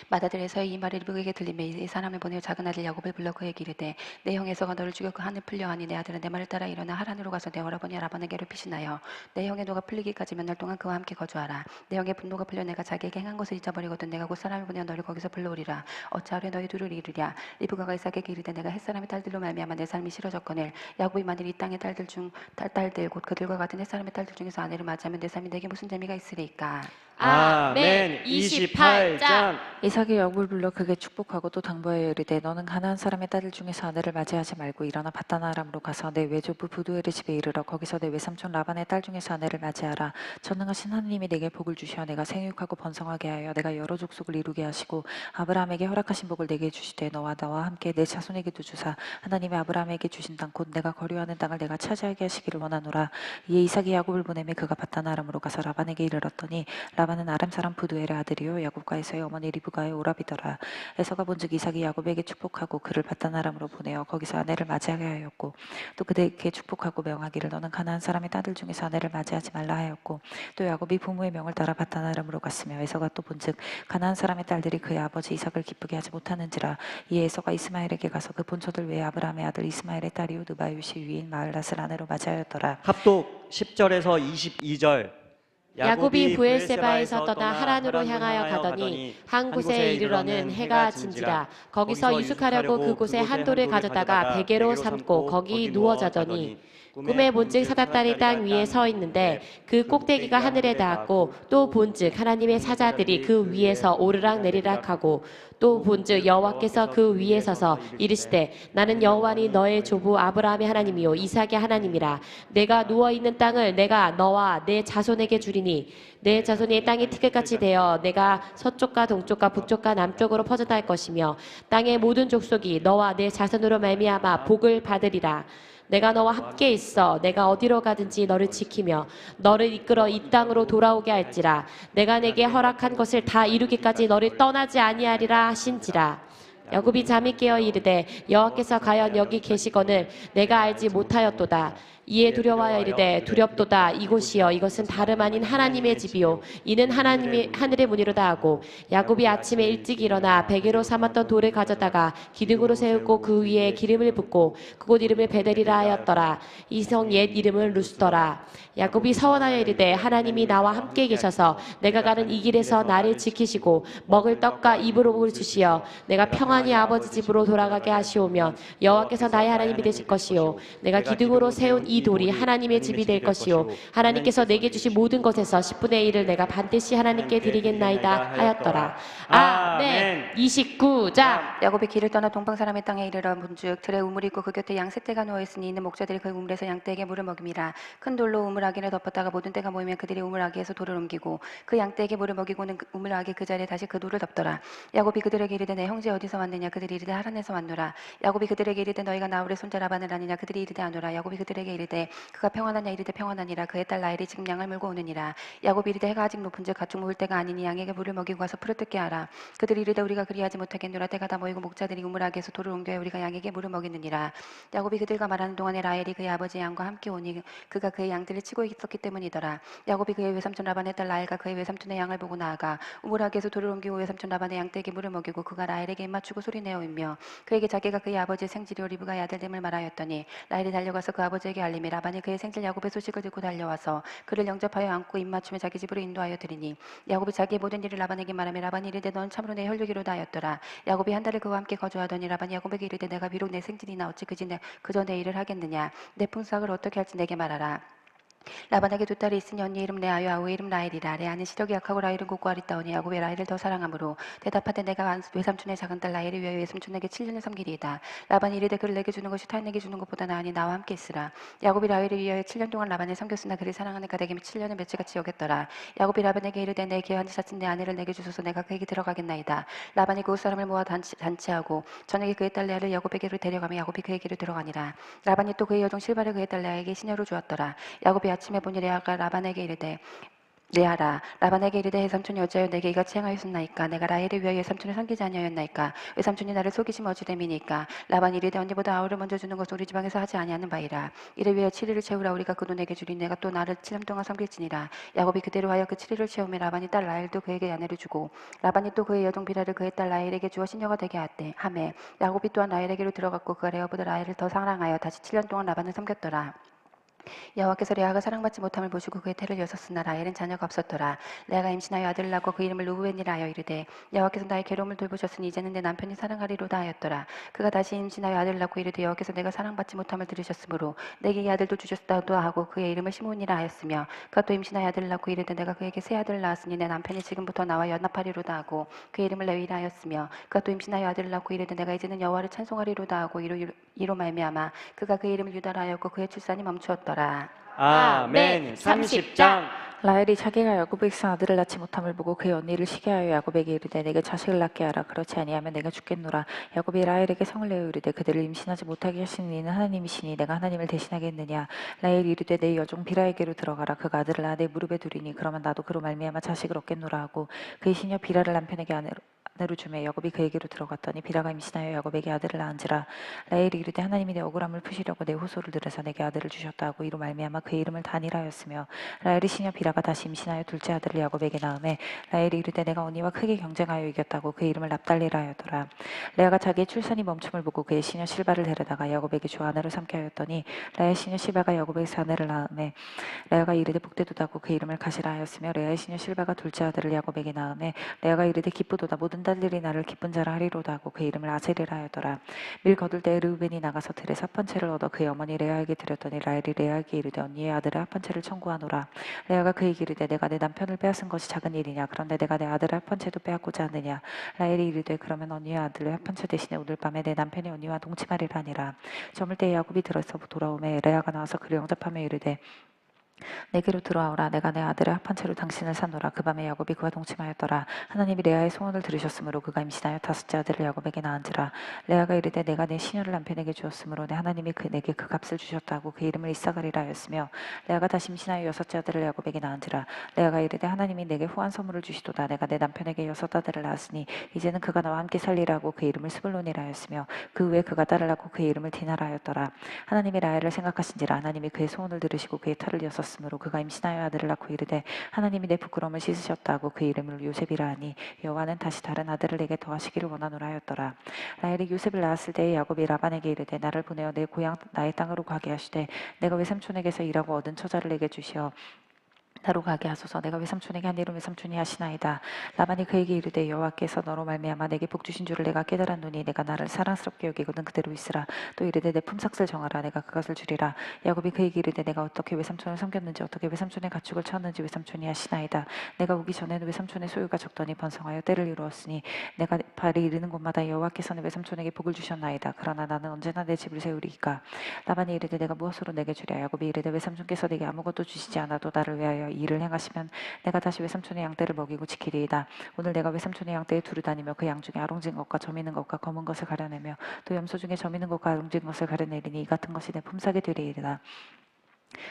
맏아들 에서의 이 말이 리브가에게 들리매 이 사람을 보내어 작은 아들 야곱을 불러 그에게 이르되 내 형 에서가 너를 죽여 그 한을 풀려 하니 내 아들은 내 말을 따라 일어나 하란으로 가서 내 오라버니 라반에게로 피신하여 내 형의 노가 풀리기까지 몇 날 동안 그와 함께 거주하라. 내 형의 분노가 풀려 내가 자기에게 행한 것을 잊어버리거든 내가 곧 사람을 보내어 너를 거기서 불러오리라. 어찌하려 너희 둘을 이루랴. 리브가가 이삭에게 이르되 내가 햇사람의 딸들로 말미암아 내 삶이 싫어졌거늘 야곱이 만일 이 땅의 딸들 곧 그들과 같은 햇사람의 딸들 중에서 아내를 맞이하면 내 삶이 내게 무슨 재미가 있으리까. 아멘. 28장. 이삭이 야곱을 불러 그에게 축복하고 또 당부하여 이르되 너는 가나안 사람의 딸들 중에서 아내를 맞이하지 말고 일어나 바단 아람으로 가서 내 외조부 부두엘의 집에 이르러 거기서 내 외삼촌 라반의 딸 중에서 아내를 맞이하라. 전능하신 하나님이 내게 복을 주시어 내가 생육하고 번성하게 하여 내가 여러 족속을 이루게 하시고 아브라함에게 허락하신 복을 내게 주시되 너와 나와 함께 내 자손에게도 주사 하나님이 아브라함에게 주신 땅 곧 내가 거류하는 땅을 내가 차지하게 하시기를 원하노라. 이에 이삭이 야곱을 보내매 그가 바단 아람으로 가서 라반에게 이르렀더니 라반은 아람 사람 부두엘의 아들이요 야곱과 에서의 어머니 리브가의 오라비더라. 에서가 본즉 이삭이 야곱에게 축복하고 그를 바단 아람으로 보내어 거기서 아내를 맞이하게 하였고 또 그에게 축복하고 명하기를 너는 가나안 사람의 딸들 중에서 아내를 맞이하지 말라 하였고 또 야곱이 부모의 명을 따라 바단 아람으로 갔으며 에서가 또 본즉 가나안 사람의 딸들이 그의 아버지 이삭을 기쁘게 하지 못하는지라. 이에 에서가 이스마엘에게 가서 그 본처들 외에 아브라함의 아들 이스마엘의 딸이요 느바요시 위인 마을랏을 아내로 맞이하였더라. 합독 10절에서 22절. 야곱이 브엘세바에서 떠나 하란으로 향하여 가더니 한 곳에 이르러는 해가 진지라. 거기서 유숙하려고 그곳에 한 돌을 가져다가 베개로 삼고 거기 누워 자더니 꿈에 본즉 사닥다리 땅 위에 서 있는데 그 꼭대기가 하늘에 닿았고 또 본즉 하나님의 사자들이 그 위에서 오르락 내리락 하고 또 본즉 여호와께서 그 위에 서서 이르시되 나는 여호와니 너의 조부 아브라함의 하나님이요 이삭의 하나님이라. 내가 누워 있는 땅을 내가 너와 내 자손에게 주리니 내 자손이 땅이 티끌같이 되어 내가 서쪽과 동쪽과 북쪽과 남쪽으로 퍼져날 것이며 땅의 모든 족속이 너와 내 자손으로 말미암아 복을 받으리라. 내가 너와 함께 있어 내가 어디로 가든지 너를 지키며 너를 이끌어 이 땅으로 돌아오게 할지라. 내가 내게 허락한 것을 다 이루기까지 너를 떠나지 아니하리라 하신지라. 야곱이 잠이 깨어 이르되 여호와께서 과연 여기 계시거늘 내가 알지 못하였도다. 이에 두려워하여 이르되 두렵도다. 이곳이여 이것은 다름 아닌 하나님의 집이요 이는 하나님의 하늘의 문이로다 하고 야곱이 아침에 일찍 일어나 베개로 삼았던 돌을 가져다가 기둥으로 세우고 그 위에 기름을 붓고 그곳 이름을 베델이라 하였더라. 이 성 옛 이름은 루스더라. 야곱이 서원하여 이르되 하나님이 나와 함께 계셔서 내가 가는 이 길에서 나를 지키시고 먹을 떡과 입을 옷을 주시어 내가 평안히 아버지 집으로 돌아가게 하시오며 여호와께서 나의 하나님이 되실 것이요 내가 기둥으로 세운 이 돌이 하나님의 집이 될 것이요 하나님께서 내게 주신 모든 것에서 10분의 1을 내가 반드시 하나님께 드리겠나이다 하였더라. 아멘. 29장. 야곱이 길을 떠나 동방 사람의 땅에 이르러 본즉 들에 우물이 있고 그 곁에 양 셋 떼가 누워 있으니 이는 목자들이 그 우물에서 양 떼에게 물을 먹임이라. 큰 돌로 우물 아기를 덮었다가 모든 떼가 모이면 그들이 우물 아기에서 돌을 옮기고 그 양 떼에게 물을 먹이고는 우물 아기 그 자리에 다시 그 돌을 덮더라. 야곱이 그들에게 이르되 내 형제 어디서 왔느냐. 그들이 이르되 하란에서 왔노라. 야곱이 그들에게 이르되 너희가 나홀의 손자 라반을 아느냐. 그들이 이르되 아노라. 야곱이 그들에게 이르되 그가 평안하냐. 이르되 평안하니라. 그의 딸 라헬이 지금 양을 물고 오느니라. 야곱이 이르되 해가 아직 높은즉 가축 먹을 때가 아니니 양에게 물을 먹이고 가서 풀을 뜯게 하라. 그들이 이르되 우리가 그리하지 못하겠노라. 때가 다 모이고 목자들이 우물 아기에서 돌을 옮겨야 우리가 양에게 물을 먹이느니라. 야곱이 그들과 말하는 동안에 라헬이 그의 아버지 양과 함께 오니 그가 그의 양들을 치고 있었기 때문이더라. 야곱이 그의 외삼촌 라반의 딸 라헬과 그의 외삼촌의 양을 보고 나아가 우물 아기에서 돌을 옮기고 외삼촌 라반의 양떼에게 물을 먹이고 그가 라헬에게 입맞추고 소리내어 울며 그에게 자기가 그의 아버지의 생질이요 리브가의 아들됨을 말하였더니 라헬이 달려가서 그 아버지에게 알림이 라반이 그의 생질 야곱의 소식을 듣고 달려와서 그를 영접하여 안고 입맞추며 자기 집으로 인도하여 드리니 야곱이 자기의 모든 일을 라반에게 말하며 라반이 이르되 넌 참으로 내 혈육이로다 하였더라. 야곱이 한 달을 그와 함께 거주하더니 라반이 야곱에게 이르되 내가 비록 내 생질이나 어찌 그저 내 일을 하겠느냐. 내 품삯을 어떻게 할지 내게 말하라. 라반에게 두 딸이 있으니 언니 이름 레아요 아우의 이름 라헬이라. 레아는 시력이 약하고 라헬은 곱고 아리따우니 야곱이 라헬을 더 사랑하므로 대답하되 내가 외삼촌의 작은 딸 라헬을 위하여 외삼촌에게 7년을 섬기리이다. 라반이 이르되 그를 내게 주는 것이 타인에게 주는 것보다 나으니 나와 함께 있으라. 야곱이 라헬을 위하여 7년 동안 라반을 섬겼으나 그를 사랑하는 가닥이 7년을 며칠같이 여겼더라. 야곱이 라반에게 이르되 내 귀한 사친 내 아내를 내게 주소서 내가 그에게 들어가겠나이다. 라반이 그곳 사람을 모아 단치하고 저녁에 그의 딸 레아를 야곱에게로 데려가며 야곱이 그에게로 들어가니라. 라반이 또 그의 여종 실바를 그의 딸 레아에게 시녀로 주었더라. 야곱이 아침에 보니 레아가 라반에게 이르되 레아라. 라반에게 이르되 외삼촌이 어찌하여 내게 이같이 행하였나이까. 내가 라헬을 위하여 외삼촌을 섬기지 아니하였나이까. 외삼촌이 나를 속이심 어찌됨이니까. 라반이 이르되 언니보다 아우를 먼저 주는 것을 우리 집안에서 하지 아니하는 바이라. 이를 위하여 7일을 채우라. 우리가 그 돈에게 주리. 내가 또 나를 7년 동안 섬길지니라. 야곱이 그대로 하여 그 7일을 채우며 라반이 딸 라헬도 그에게 아내를 주고 라반이 또 그의 여종 비라를 그의 딸 라헬에게 주어 시녀가 되게 하매 야곱이 또한 라헬에게로 들어갔고 그가 레아보다 라헬을 더 사랑하여 다시 7년 동안 라반을 섬겼더라. 여호와께서 레아가 사랑받지 못함을 보시고 그의 태를 여섰으나 라헬은 자녀가 없었더라. 레아가 임신하여 아들을 낳고 그 이름을 루브벤이라 하여 이르되 여호와께서 나의 괴로움을 돌보셨으니 이제는 내 남편이 사랑하리로다 하였더라. 그가 다시 임신하여 아들을 낳고 이르되 여호와께서 내가 사랑받지 못함을 들으셨으므로 내게 이 아들도 주셨다도 하고 그의 이름을 시몬이라 하였으며 그가 또 임신하여 아들을 낳고 이르되 내가 그에게 새 아들을 낳았으니 내 남편이 지금부터 나와 연합하리로다 하고 그의 이름을 레위라 하였으며 그가 또 임신하여 아들을 낳고 이르되 내가 이제는 여호와를 찬송하리로다 하고 이로 말미암아 그가 그의 이름을 유다라 하였고 그의 출산이 멈추었더라. 아멘. 30장. 라헬이 자기가 야곱에게 산 아들을 낳지 못함을 보고 그의 언니를 시기하여 야곱에게 이르되 내게 자식을 낳게 하라. 그렇지 아니하면 내가 죽겠노라. 야곱이 라헬에게 성을 내어 이르되 그들을 임신하지 못하게 하시는 이는 하나님이시니 내가 하나님을 대신하겠느냐. 라헬이 이르되 내 여종 비라에게로 들어가라. 그가 아들을 낳아 내 무릎에 두리니 그러면 나도 그로 말미암아 자식을 얻겠노라 하고 그의 시녀 비라를 남편에게 으로 주매 야곱이 그에게로 들어갔더니 비라가 임신하여 야곱에게 아들을 낳은지라. 라헬이 이르되 하나님이 내 억울함을 푸시려고 내 호소를 들으사 내게 아들을 주셨다 하고 이로 말미암아 그의 이름을 단이라 하였으며 라헬이 시녀 비라가 다시 임신하여 둘째 아들을 야곱에게 낳음에 라헬이 이르되 내가 언니와 크게 경쟁하여 이겼다고 그의 이름을 납달리라 하였더라. 레아가 자기의 출산이 멈춤을 보고 그의 시녀 실바를 데려다가 야곱에게 주 아내로 삼게 하였더니 라헬 시녀 실바가 야곱에게서 아내를 낳음에 레아가 이르되 복되도다고 그 이름을 가시라 하였으며 레아의 시녀 실바가 둘째 아들을 야곱에게 낳음에 레아가 이르되 기쁘도다 모든 딸들이 나를 기쁜 자라 하리로다 하고 그 이름을 아셀이라 하였더라. 밀 거둘 때 르우벤이 나가서 들에 합판채를 얻어 그의 어머니 레아에게 드렸더니 라헬이 레아에게 이르되 언니의 아들의 합판채를 청구하노라. 레아가 그에게 이르되 내가 내 남편을 빼앗은 것이 작은 일이냐 그런데 내가 내 아들의 합판채도 빼앗고자 하느냐. 라헬이 이르되 그러면 언니의 아들의 합판채 대신에 오늘 밤에 내 남편이 언니와 동침하리라 하니라. 저물 때 야곱이 들어서 돌아오매 레아가 나와서 그를 영접하며 이르되 내게로 들어와오라. 내가 내 아들의 합한 채로 당신을 사노라. 그 밤에 야곱이 그와 동침하였더라. 하나님이 레아의 소원을 들으셨으므로 그가 임신하여 다섯째 아들을 야곱에게 낳은지라. 레아가 이르되 내가 내 시녀를 남편에게 주었으므로 하나님이 내게 그 값을 주셨다고 그 이름을 이사가리라 하였으며 레아가 다시 임신하여 여섯째 아들을 야곱에게 낳은지라. 레아가 이르되 하나님이 내게 후한 선물을 주시도다. 내가 내 남편에게 여섯 아들을 낳았으니 이제는 그가 나와 함께 살리라고 그 이름을 스불론이라 하였으며 그 후에 그가 딸을 낳고 그 이름을 디나라 하였더라. 하나님이 라헬을 생각하신지라. 하나님이 그의 소원을 들으시고 그의 탈을 여섯 으로 그가 임신하여 아들을 낳고 이르되 하나님이 내 부끄러움을 씻으셨다고 그 이름을 요셉이라 하니 여호와는 다시 다른 아들을 내게 더하시기를 원하노라 하였더라. 라헬이 요셉을 낳았을 때에 야곱이 라반에게 이르되 나를 보내어 내 고향 나의 땅으로 가게 하시되 내가 외삼촌에게서 일하고 얻은 처자를 내게 주시어 나로 가게 하소서. 내가 외삼촌에게 한 일은 외삼촌이 하시나이다. 라반이 그에게 이르되 여호와께서 너로 말미암아 내게 복 주신 줄을 내가 깨달았노니 내가 나를 사랑스럽게 여기거든 그대로 있으라. 또 이르되 내 품삯을 정하라. 내가 그것을 주리라. 야곱이 그에게 이르되 내가 어떻게 외삼촌을 섬겼는지 어떻게 외삼촌의 가축을 쳤는지 외삼촌이 하시나이다. 내가 오기 전에는 외삼촌의 소유가 적더니 번성하여 때를 이루었으니 내가 발이 이르는 곳마다 여호와께서는 외삼촌에게 복을 주셨나이다. 그러나 나는 언제나 내 집을 세우리이까. 라반이 이르되 내가 무엇으로 내게 주랴. 야곱이 이르되 외삼촌께서 내게 아무것도 주시지 않아도 나를 위하여 이 일을 행하시면 내가 다시 외삼촌의 양떼를 먹이고 지키리이다. 오늘 내가 외삼촌의 양떼에 두루 다니며 그 양 중에 아롱진 것과 점 있는 것과 검은 것을 가려내며 또 염소 중에 점 있는 것과 아롱진 것을 가려내리니 이 같은 것이 내 품삯이 되리이다.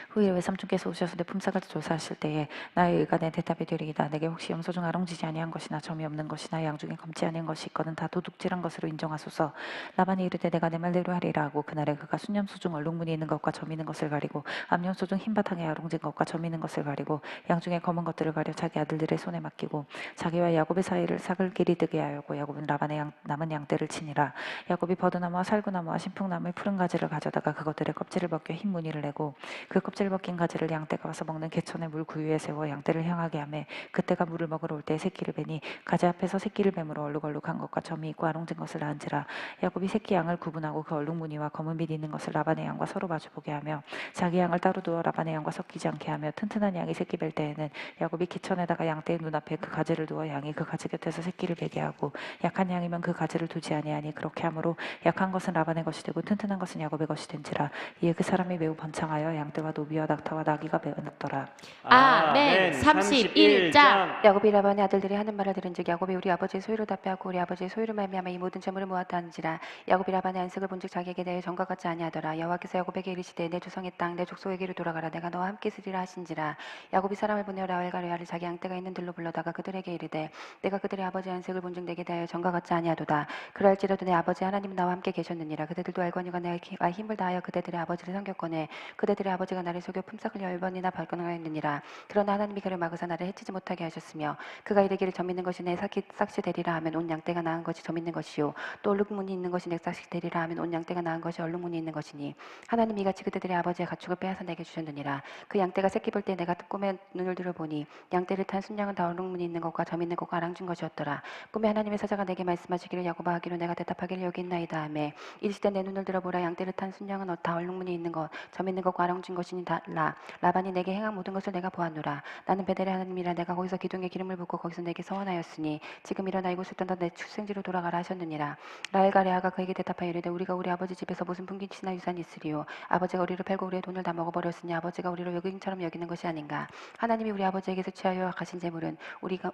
후에 외삼촌께서 오셔서 내 품삯을 조사하실 때에 나의 의가 내 대답이 되리이다. 내게 혹시 염소 중 아롱지지 아니한 것이나 점이 없는 것이나 양 중에 검지 아닌 것이 있거든 다 도둑질한 것으로 인정하소서. 라반이 이르되 내가 내 말대로 하리라 하고 그날에 그가 순염소 중 얼룩무늬 있는 것과 점 있는 것을 가리고 암염소 중 흰 바탕에 아롱진 것과 점 있는 것을 가리고 양 중에 검은 것들을 가려 자기 아들들의 손에 맡기고 자기와 야곱의 사이를 삭을 길이 뜨게 하였고 야곱은 라반의 남은 양떼를 치니라. 야곱이 버드나무와 살구나무와 신풍나무의 푸른 가지를 가져다가 그것들의 껍질을 벗겨 흰 무늬를 내고 그 껍질 벗긴 가지를 양떼가 와서 먹는 개천의 물 구유에 세워 양떼를 향하게 하매 그때가 물을 먹으러 올 때 새끼를 베니 가지 앞에서 새끼를 뱀으로 얼룩얼룩한 것과 점이 있고 아롱진 것을 낳은지라. 야곱이 새끼 양을 구분하고 그 얼룩 무늬와 검은 빛 있는 것을 라반의 양과 서로 마주보게 하며 자기 양을 따로 두어 라반의 양과 섞이지 않게 하며 튼튼한 양이 새끼 뵐 때에는 야곱이 기천에다가 양떼의 눈앞에 그 가지를 두어 양이 그 가지 곁에서 새끼를 베게 하고 약한 양이면 그 가지를 두지 아니하니 그렇게 하므로 약한 것은 라반의 것이 되고 튼튼한 것은 야곱의 것이 된지라. 이에 그 사람이 매우 번창하여 양떼와 노비와 낙타와 나귀가 매어났더라. 아멘. 31장. 야곱이 라반의 아들들이 하는 말을 들은즉 야곱이 우리 아버지의 소유를 다 빼앗고 우리 아버지의 소유를 말미암아 이 모든 재물을 모았다 하는지라. 야곱이 라반의 안색을 본즉 자기에게 대해 전과 같지 아니하더라. 여호와께서 야곱에게 이르시되 내 조상의 땅 내 족속에게로 돌아가라. 내가 너와 함께 있으리라 하신지라. 야곱이 사람을 보내어 라헬과 레아를 자기 양떼가 있는 들로 불러다가 그들에게 이르되 내가 그들의 아버지의 안색을 본즉 내게 대하여 전과 같지 아니하도다. 그럴지라도 내 아버지 하나님은 나와 함께 계셨느니라. 그대들도 알거니와 내가 힘을 다하여 그대들의 아버지를 섬겼거늘 그대들의 아버지가 나를 속여 품삯을 10번이나 발견하였느니라. 그러나 하나님이 그를 막으사 나를 해치지 못하게 하셨으며 그가 이르기를 점 있는 것이 내 삭시 되리라 하면 온 양떼가 낳은 것이 점 있는 것이요 또 얼룩무늬 있는 것이 내 삭시 되리라 하면 온 양떼가 낳은 것이 얼룩무늬 있는 것이니 하나님이 이같이 그대들의 아버지의 가축을 빼앗아 내게 주셨느니라. 그 양떼가 새끼 볼 때 내가 꿈에 눈을 들어보니 양떼를 탄 순양은 다 얼룩무늬 있는 것과 점 있는 것과 아랑준 것이었더라. 꿈에 하나님의 사자가 내게 말씀하시기를 야곱아 하기로 내가 대답하기를 여기 있나이다 하매 이르시되 내 눈을 들어보라. 양떼를 탄 순양은 다 얼룩무늬 있는 것 점 있는 것과 아랑준 것이니 달라. 라반이 내게 행한 모든 것을 내가 보았노라. 나는 베델의 하나님이라. 내가 거기서 기둥에 기름을 붓고 거기서 내게 서원하였으니 지금 일어나 이곳을 떠나 내 출생지로 돌아가라 하셨느니라. 라헬과 레아가 그에게 대답하여 이르되 우리가 우리 아버지 집에서 무슨 분깃이나 유산이 있으리요. 아버지가 우리를 팔고 우리의 돈을 다 먹어버렸으니 아버지가 우리를 외국인처럼 여기는 것이 아닌가. 하나님이 우리 아버지에게서 취하여 가신 재물은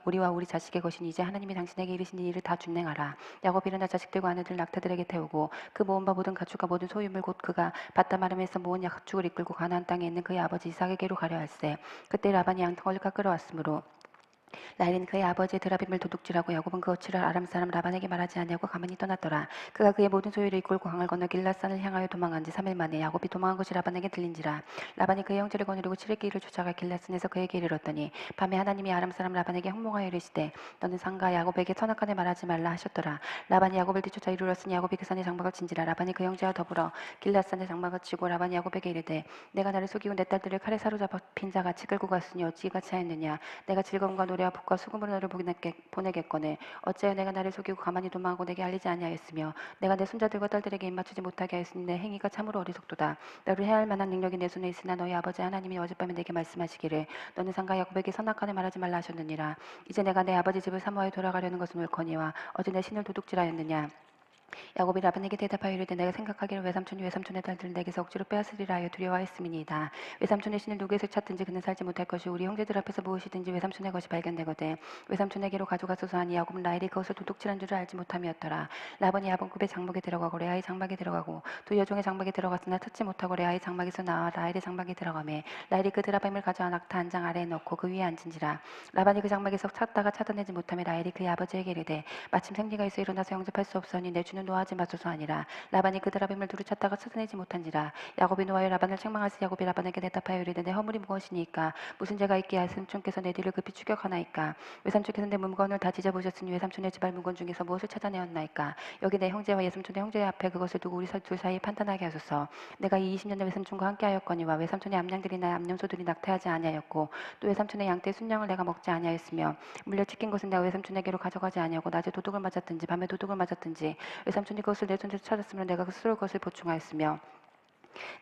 우리와 우리 자식의 것이니 이제 하나님이 당신에게 이르신 일을 다 준행하라. 야곱이 일어나 자식들과 아내들 낙타들에게 태우고 그 모은 바 모든 가축과 모든 소유물 곧 그가 바다마름에서 모은 가축을 이끌고 가나안 땅에 있는 그의 아버지 이삭에게로 가려 할세. 그때 라반이 양털을 깎으러 왔으므로 라헬은 그의 아버지의 드라빔을 도둑질하고 야곱은 그 어치를 아람 사람 라반에게 말하지 아니하고 가만히 떠났더라. 그가 그의 모든 소유를 이끌고 강을 건너 길앗산을 향하여 도망한 지 3일 만에 야곱이 도망한 것이 라반에게 들린지라. 라반이 그의 형제를 거느리고 7일 길을 쫓아가 길앗산에서 그에게 이르렀더니 밤에 하나님이 아람 사람 라반에게 항몽하여 이르시되 너는 상가 야곱에게 선악간에 말하지 말라 하셨더라. 라반이 야곱을 뒤쫓아 이르렀으니 야곱이 그 산에 장막을 친지라. 라반이 그 형제와 더불어 길앗산에 장막을 치고 라반이 야곱에게 이르되 내가 나를 속이고 내 딸들을 칼에 사로잡힌 자같이 끌고 갔으니 어찌 이같이 하였느냐. 내가 즐거움과 노래와 복과 수금으로 너를 보내겠거늘 어찌하여 내가 나를 속이고 가만히 도망하고 내게 알리지 아니하였으며 내가 내 손자들과 딸들에게 입맞추지 못하게 하였으니 내 행위가 참으로 어리석도다. 너를 해할 만한 능력이 내 손에 있으나 너희 아버지 하나님이 어젯밤에 내게 말씀하시기를 너는 상가 야곱에게 선악간에 말하지 말라 하셨느니라. 이제 내가 내 아버지 집을 사모하여 돌아가려는 것은 옳거니와 어제 내 신을 도둑질하였느냐. 야곱이 라반에게 대답하여 이르되 내가 생각하기를 외삼촌이 외삼촌의 딸들을 내게서 억지로 빼앗으리라 하여 두려워하였음이니이다. 외삼촌의 신을 누구에서 찾든지 그는 살지 못할 것이 우리 형제들 앞에서 무엇이든지 외삼촌의 것이 발견되거든 외삼촌에게로 가져가소서 하니 야곱은 라헬이 그것을 도둑질한 줄을 알지 못함이었더라. 라반이 야곱의 장막에 들어가고 레아의 장막에 들어가고 두 여종의 장막에 들어갔으나 찾지 못하고 레아의 장막에서 나와 라헬의 장막에 들어가매 라헬이 그 드라빔을 가져와 낙타 한 장 아래에 넣고 그 위에 앉은지라. 라반이 그 장막에서 찾다가 찾아내지 못하며 라헬이 그의 아버지에게 이르되 마침 생리가 있어 일어나서 영접할 수 없으니 내 주는 노하지 마소서 하니라. 라반이 그 드라빔을 두루 찾다가 찾아내지 못한지라. 야곱이 노하여 라반을 책망하시 야곱이 라반에게 대답하여 이르되 내 허물이 무엇이니까 무슨 죄가 있기에 외삼촌께서 내 뒤를 급히 추격하나이까. 외삼촌께서 내 물건을 다 뒤져보셨으니 외삼촌의 집안 물건 중에서 무엇을 찾아내었나이까. 여기 내 형제와 외삼촌의 형제 앞에 그것을 두고 우리 둘 사이에 판단하게 하소서. 내가 이 20년째 외삼촌과 함께하였거니와 외삼촌의 암양들이나 암염소들이 낙태하지 아니하였고 또 외삼촌의 양떼 순양을 내가 먹지 아니하였으며 물려 찢긴 것은 내가 외삼촌에게로 가져가지 아니하고 낮에 도둑을 맞았든지 밤에 도둑을 맞았든지 외삼촌이 그것을 내 손에서 찾았으면 내가 스스로 그것을 보충하였으며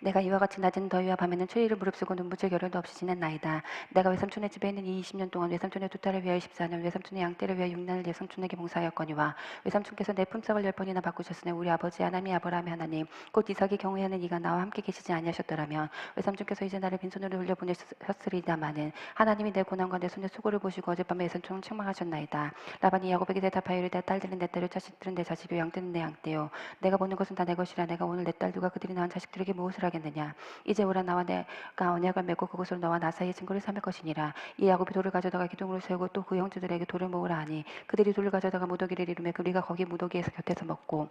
내가 이와 같이 낮은 더위와 밤에는 추위를 무릅쓰고 눈부질 겨를도 없이 지냈나이다. 내가 외삼촌의 집에 있는 이 20년 동안 외삼촌의 두 딸을 위하여 14년 외삼촌의 양떼를 위하여 6년을 외삼촌에게 봉사하였거니와 외삼촌께서 내 품삯을 10번이나 바꾸셨으니 우리 아버지 하나님이 아브라함의 하나님 곧 이삭이 경외하는 이가 나와 함께 계시지 아니하셨더라면 외삼촌께서 이제 나를 빈손으로 돌려보내셨으리다마는 하나님이 내 고난과 내 손의 수고를 보시고 어젯밤에 외삼촌을 책망하셨나이다. 라반이 야곱에게 대답하여 이르되 딸들은 내 딸요 자식들은 내 자식이요 양떼는 내 양떼요 내가 보는 것은 다 내 것이라. 내가 오늘 내 딸들과 그들이 낳은 자식들에게 무엇을 하겠느냐. 이제 오라 나와 내가 언약을 맺고 그곳으로 너와 나 사이에 증거를 삼을 것이니라. 이 야곱이 돌을 가져다가 기둥으로 세우고 또 그 형제들에게 돌을 모으라 하니 그들이 돌을 가져다가 무더기를 이루매 우리가 거기 무더기에서 곁에서 먹고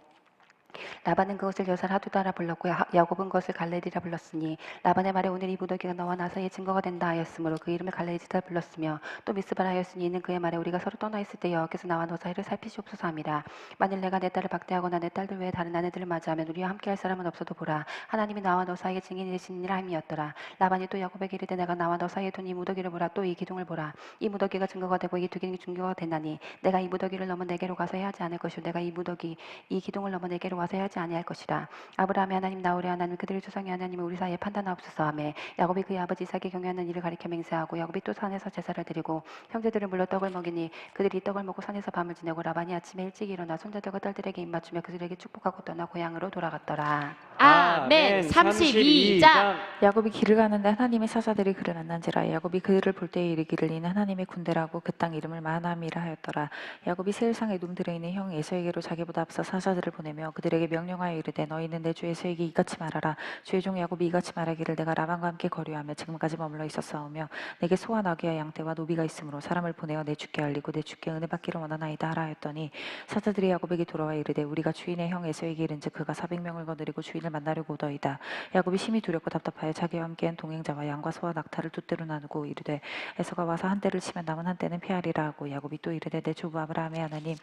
라반은 그것을 여살 하두다라 불렀고 야곱은 그것을 갈레디라 불렀으니 라반의 말에 오늘 이 무더기가 너와 나 사이에 증거가 된다 하였으므로 그 이름을 갈레디라 불렀으며 또 미스바라 하였으니 이는 그의 말에 우리가 서로 떠나 있을 때 여호와께서 나와 너 사이를 살피시옵소서 함이라. 만일 내가 내 딸을 박대하거나 내 딸들 외에 다른 아내들을 맞이하면 우리와 함께할 사람은 없어도 보라 하나님이 나와 너 사이에 증인이 되시니라 함이었더라. 라반이 또 야곱에게 이르되 내가 나와 너 사이에 둔 이 무더기를 보라. 또 이 기둥을 보라. 이 무더기가 증거가 되고 이 두 기둥이 증거가 되나니 내가 이 무더기를 넘어 내게로 가서 해야 하지 않을 것이요 내가 이 무더기 이 기둥을 넘어 내게로 와서 해야 하지 아니할 것이라. 아브라함의 하나님 나홀의 하나님 그들의 조상의 하나님이 우리 사이에 판단하옵소서 하매 야곱이 그의 아버지 이삭이 경외하는 일을 가리켜 맹세하고 야곱이 또 산에서 제사를 드리고 형제들을 불러 떡을 먹이니 그들이 떡을 먹고 산에서 밤을 지내고 라반이 아침에 일찍 일어나 손자들과 딸들에게 입맞추며 그들에게 축복하고 떠나 고향으로 돌아갔더라. 아멘. 32장. 야곱이 길을 가는데 하나님의 사자들이 그를 만난지라. 야곱이 그들을 볼 때에 이르기를 이는 하나님의 군대라고 그 땅 이름을 마나임이라 하였더라. 야곱이 세일상에 에돔들에 있는 형 에서에게로 자기보다 앞서 사자들을 보내며 그들에게 명령하여 이르되 너희는 내 주 에서에게 이같이 말하라. 주의 종 야곱이 이같이 말하기를 내가 라반과 함께 거류하며 지금까지 머물러 있었사오며 내게 소와 나귀와 양떼와 노비가 있으므로 사람을 보내어 내 주께 알리고 내 주께 은혜 받기를 원하나이다 하라 하였더니 사자들이 야곱에게 돌아와 이르되 우리가 주인의 형 에서에게 이른즉 그가 400명을 거느리고 주인을 만나려고 오더이다. 야곱이 심히 두렵고 답답하여 자기와 함께한 동행자와 양과 소와 낙타를 두 떼로 나누고 이르되 에서가 와서 한 떼를 치면 남은 한 떼는 피하리라 하고 야곱이 또 이르되 내 조부 아브라함의 하나님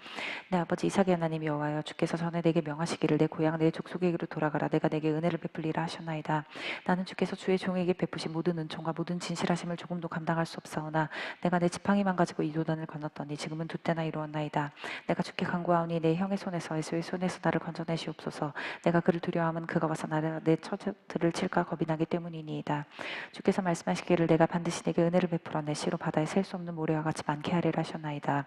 내 아버지 이삭의 하나님 여호와여 주께서 전에 내게 명하시기를 내 고향 내 족속에게로 돌아가라 내가 내게 은혜를 베풀리라 하셨나이다. 나는 주께서 주의 종에게 베푸신 모든 은총과 모든 진실하심을 조금도 감당할 수 없사오나 내가 내 지팡이만 가지고 이 요단을 건넜더니 지금은 두 때나 이루었나이다. 내가 주께 간구하오니 내 형의 손에서 에서의 손에서 나를 건져내시옵소서. 내가 그를 두려워하면 그가 와서 나를 내 처들을 칠까 겁이 나기 때문이니이다. 주께서 말씀하시기를 내가 반드시 내게 은혜를 베풀어 내 씨로 바다에 셀 수 없는 모래와 같이 많게 하리라 하셨나이다.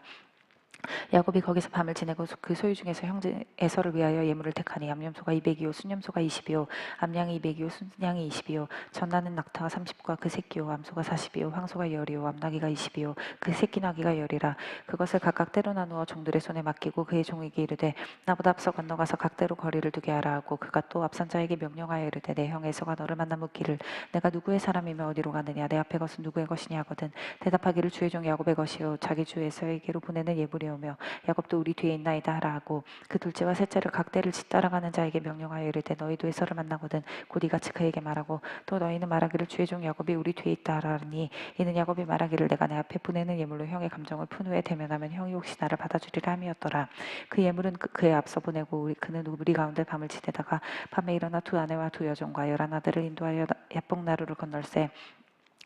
야곱이 거기서 밤을 지내고 그 소유 중에서 형제 에서를 위하여 예물을 택하니 암염소가 200이요 순염소가 20이요 암양이 200이요 순양이 20이요 전나는 낙타가 30과 그 새끼요 암소가 40이요 황소가 10이요 암나귀가 20이요 그 새끼 나귀가 10이라 그것을 각각 때로 나누어 종들의 손에 맡기고 그의 종에게 이르되 나보다 앞서 건너가서 각대로 거리를 두게 하라 하고 그가 또 앞선 자에게 명령하여 이르되 내 형 에서가 너를 만나 묻기를 내가 누구의 사람이며 어디로 가느냐 내 앞에 것은 누구의 것이냐 하거든 대답하기를 주의 종 야곱의 것이요 자기 주 에서에게로 보내는 예물이오며 야곱도 우리 뒤에 있나이다 하라 하고 그 둘째와 셋째를 각대를 따라가는 자에게 명령하여 이르되 너희도 에서를 만나거든 곧 이같이 그에게 말하고 또 너희는 말하기를 주의 종 야곱이 우리 뒤에 있다 하라니 이는 야곱이 말하기를 내가 내 앞에 보내는 예물로 형의 감정을 푼 후에 대면하면 형이 혹시 나를 받아주리라 함이었더라. 그 예물은 그의 앞서 보내고 그는 우리 가운데 밤을 지내다가 밤에 일어나 두 아내와 두 여종과 11 아들을 인도하여 야복나루를 건널세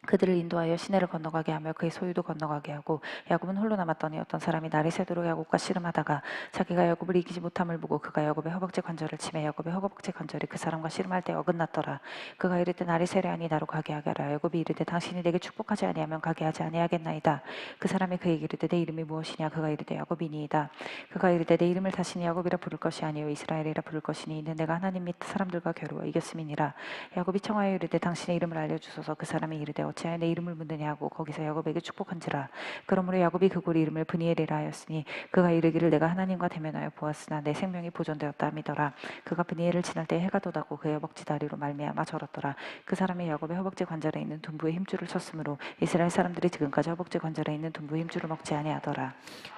그들을 인도하여 시내를 건너가게 하며 그의 소유도 건너가게 하고 야곱은 홀로 남았더니 어떤 사람이 날이 새도록 야곱과 씨름하다가 자기가 야곱을 이기지 못함을 보고 그가 야곱의 허벅지 관절을 치매 야곱의 허벅지 관절이 그 사람과 씨름할 때 어긋났더라. 그가 이르되 날이 새려하니 나로 가게 하게라. 야곱이 이르되 당신이 내게 축복하지 아니하면 가게 하지 아니하겠나이다. 그 사람이 그에게 이르되 내 이름이 무엇이냐. 그가 이르되 야곱이니이다. 그가 이르되 내 이름을 다시는 야곱이라 부를 것이 아니요 이스라엘이라 부를 것이니 이는 내가 하나님 및 사람들과 겨루어 이겼음이니라. 야곱이 청하여 이르되 당신의 이름을 알려주소서. 그 사람이 이르되 어찌하여 내 이름을 묻느냐 하고 거기서 야곱에게 축복한지라. 그러므로 야곱이 그 고리 이름을 브니엘이라 하였으니 그가 이르기를 내가 하나님과 대면하여 보았으나 내 생명이 보존되었다 함이더라. 그가 브니엘을 지날 때 해가 돋았고 그의 허벅지 다리로 말미암아 절었더라. 그 사람이 야곱의 허벅지 관절에 있는 둔부의 힘줄을 쳤으므로 이스라엘 사람들이 지금까지 허벅지 관절에 있는 둔부의 힘줄을 먹지 아니하더라.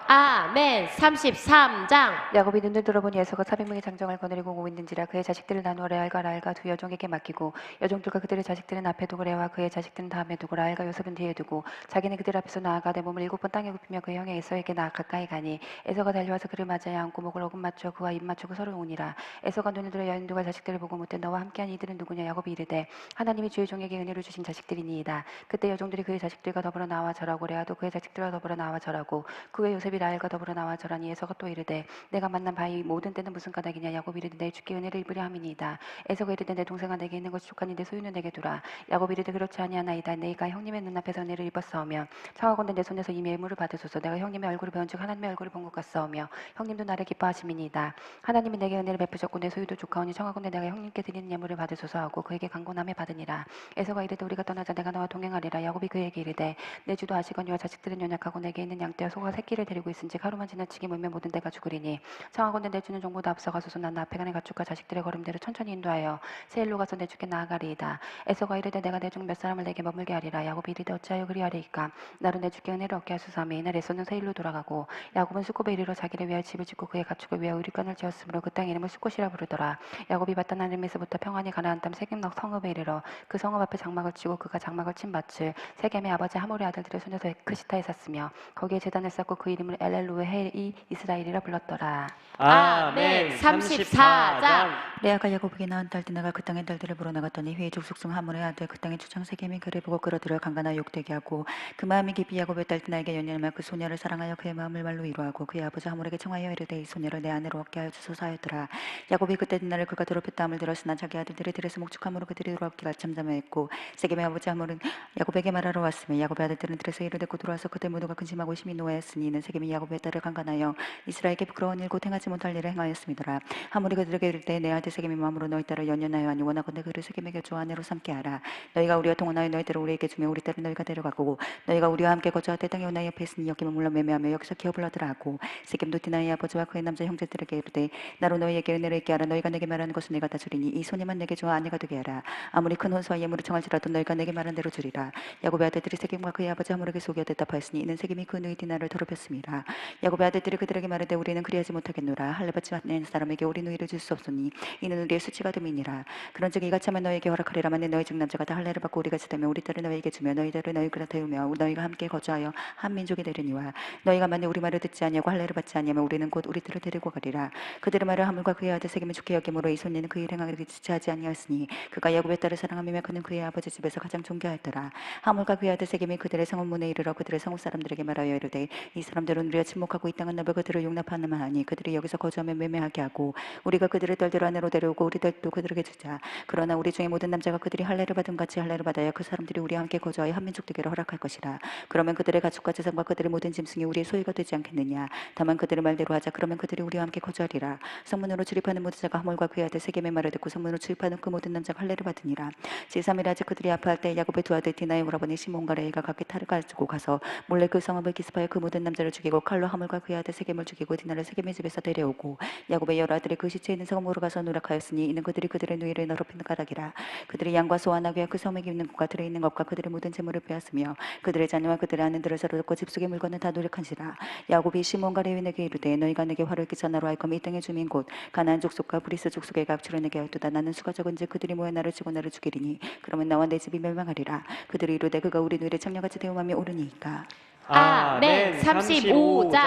아멘. 33장. 야곱이 눈을 들어보니 에서가 400명의 장정을 거느리고 오고 있는지라 그의 자식들을 나누어 레알과 라헬과 두 여종에게 맡기고 여종들과 그들의 자식들은 앞에 두고 레아와 그의 자식들은 다음에 두고 라헬과 요셉은 뒤에 두고 자기는 그들 앞에서 나아가되 몸을 7번 땅에 굽히며 그의 형의 에서에게 나아 가까이 가니 에서가 달려와서 그를 맞아야 안고 목을 어금 맞춰 그와 입 맞추고 서로 오니라. 에서가 눈을 들어 여인들과 자식들을 보고 묻되 너와 함께한 이들은 누구냐. 야곱이 이르되 하나님이 주의 종에게 은혜로 주신 자식들이니이다. 그때 여종들이 그의 자식들과 더불어 나와 절하고 레아도 그의 자식들과 더불어 나와 절하고 그 후에 요셉이 라헬과 더불어 나와 절하니 에서가 또 이르되 내가 만난 바이 모든 때는 무슨 까닭이냐. 야곱이 이르되 내 주께 은혜를 입으려 함이니이다. 에서가 이르되 내 동생아 내게 있는 것이 족하니 내 소유는 내게 두라. 야곱이 이르되 그렇지 아니하나이다. 내가 형님의 눈앞에서 은혜를 입었사오며 청하건대 내 손에서 이 예물을 받으소서. 내가 형님의 얼굴을 배운즉 하나님의 얼굴을 본 것 같사오며 형님도 나를 기뻐하심이니이다. 하나님이 내게 은혜를 베푸셨고 내 소유도 조카오니 청하건대 내가 형님께 드리는 예물을 받으소서 하고 그에게 간구함에 받으니라. 에서가 이르되 우리가 떠나자. 내가 너와 동행하리라. 야곱이 그에게 이르되 내 주도 아시거니와 자식들은 연약하고 내게 있는 양떼와 소가 새끼를 데리고 있은즉 하루만 지나치게 몰면 모든 데가 죽으리니 청하건대 내 주는 종보다 앞서가소서. 난 앞에 가는 가축과 자식들의 걸음대로 천천히 인도하여 세일로 가서 내 주께 나아가리이다. 에서가 이르되 내가 내 중 몇 사람을 내게 머물게 하리라. 야곱이 이르되 어찌하여 그리하리이까. 나로 내 주께 은혜를 얻게 하소서하며 이날 에서는 세일로 돌아가고 야곱은 수곱에 이르러 자기를 위하여 집을 짓고 그의 가축을 위하여 우리간을 지었으므로 그 땅 이름을 수꽃이라 부르더라. 야곱이 바단 아림에서부터 평안히 가나안 땅 세겜 성읍에 이르러 그 성읍 앞에 장막을 치고 그가 장막을 친 밭을 세겜의 아버지 하몰의 아들들의 손에서 크시타에 샀으며 거기에 제단을 쌓고 그 이름을 엘렐로의 헬이 이스라엘이라 불렀더라. 아멘. 34장. 레아가 야곱에게 낳은 딸들나가 그 땅의 딸들을 보러 나갔더니 회의 족속 중 하몰의 아들 그 땅의 주장 세겜이 그를 보고 끌어들여 강간하여 욕되게 하고 그 마음이 깊이 야곱의 딸들나에게 연연하며 그 소녀를 사랑하여 그의 마음을 말로 이루하고 그의 아버지 하몰에게 청하여 이르되 이 소녀를 내 아내로 얻게 하여 주소서 하였더라. 야곱이 그때 날을 그가 더럽혔다함을 들었으나 자기 아들들의 들에서 목축함으로 그들이 돌아오기가 잠잠하였고 세겜의 아버지 하몰은 야곱에게 말하러 왔으며 야곱의 아들들은 들에서 이르되 곧 들어와서 그들 모두가 근심하고 심히 노하였으니 이는 세겜이 야곱의 딸을 강간하여 이스라엘에게 부끄러운 일 곧 행하지 못할 일을 행하였음이더라. 하몰이 그들에게 이르되 내 아들 세겜의 마음으로 너희 딸을 연연하여 하니 원하건대 그를 세겜에게 주 아내로 삼게 하라. 너희가 우리와 동원하여 너희들을 우리에게 주며 우리 딸을 너희가 데려가고 너희가 우리와 함께 거주할 때 땅에 오나 옆에 있으니 여기만 물러 매매하며 여기서 기업을 하더라 하고 세겜도 디나의 아버지와 그의 남자 형제들에게 이르되 나로 너희에게 은혜를 있게 하라. 너희가 내게 말하는 것은 내가 다 주리니 이 소녀만 내게 주 아내가 되게 하라. 아무리 큰 혼수와 예물을 청할지라도 너희가 내게 말한 대로 주리라. 야곱의 아들들이 세겜과 그의 아버지 하몰에게 속여 대답하였으니 이는 세겜이 그 누이 디나를 더럽혔음이라. 야곱의 아들들이 그들에게 말하되 우리는 그리하지 못하겠노라. 할례 받지 않는 사람에게 우리 누이를 줄 수 없으니 이는 우리의 수치가 됨이니라. 그런즉 이같이 하면 너희에게 허락하리라. 만일 너희 중 남자가 다 할례를 받고 우리가 지되면 우리 딸을 너희에게 주며 너희들을 너희가 태우며 너희가 함께 거주하여 한 민족이 되리니와 너희가 만일 우리 말을 듣지 아니하고 할례를 받지 아니하면 우리는 곧 우리 딸을 데리고 가리라. 그들의 말을 하물과 그의 아들 세겜을 좋게 여김으로 이 손녀는 그 일 행하기를 지체하지 아니하였으니 그가 야곱의 딸을 사랑하며 그는 그의 아버지 집에서 가장 존귀하였더라. 하물과 그의 아들 세겜이 그들의 성읍 문에 이르러 그들의 성읍 사람들에게 말하여 이르되 이 사람들은 그들은 우리가 침묵하고 이 땅은 너버 그들을 용납하는 만하니 그들이 여기서 거주하며 매매하게 하고 우리가 그들의 딸들 안으로 데려오고 우리 딸도 그들에게 주자. 그러나 우리 중에 모든 남자가 그들이 할례를 받은 같이 할례를 받아야 그 사람들이 우리와 함께 거주하여 한 민족 되기를 허락할 것이라. 그러면 그들의 가축과 재산과 그들의 모든 짐승이 우리의 소유가 되지 않겠느냐. 다만 그들의 말대로 하자. 그러면 그들이 우리와 함께 거주하리라. 성문으로 출입하는 모든 자가 하몰과 그의 아들 세겜의 말을 듣고 성문으로 출입하는 그 모든 남자가 할례를 받으니라. 제3일에 아직 그들이 아파할 때 야곱의 두 아들 디나의 오라버니 시몬과 레이가 각기 탈을 가지고 가서 몰래 그 성읍을 기습하여 그 모든 남자를 죽이고 칼로 하몰과 그의 아들 세겜을 죽이고 디나를 세겜의 집에서 데려오고 야곱의 여러 아들이 그 시체 있는 성읍으로 가서 누락하였으니 이는 그들이 그들의 누이를 더럽히는 가락이라. 그들이 양과 소와 나귀와 그 성에 있는 것과 들에 있는 것과 그들의 모든 재물을 빼앗으며 그들의 자녀와 그들의 아내들을 사로잡고 집 속의 물건을 다 노력한지라. 야곱이 시몬과 레위에게 이르되 너희가 내게 화를 끼쳐 나로 하여금 이 땅의 주민 곧 가나안 족속과 브리스 족속의 각주를 내게 하였도다. 나는 수가 적은즉 그들이 모여 나를 치고 나를 죽이리니 그러면 나와 내 집이 멸망하리라. 그들이 이르되 그가 우리 누이를 창녀같이 대우하며 옳으니이까. 아멘. 35장.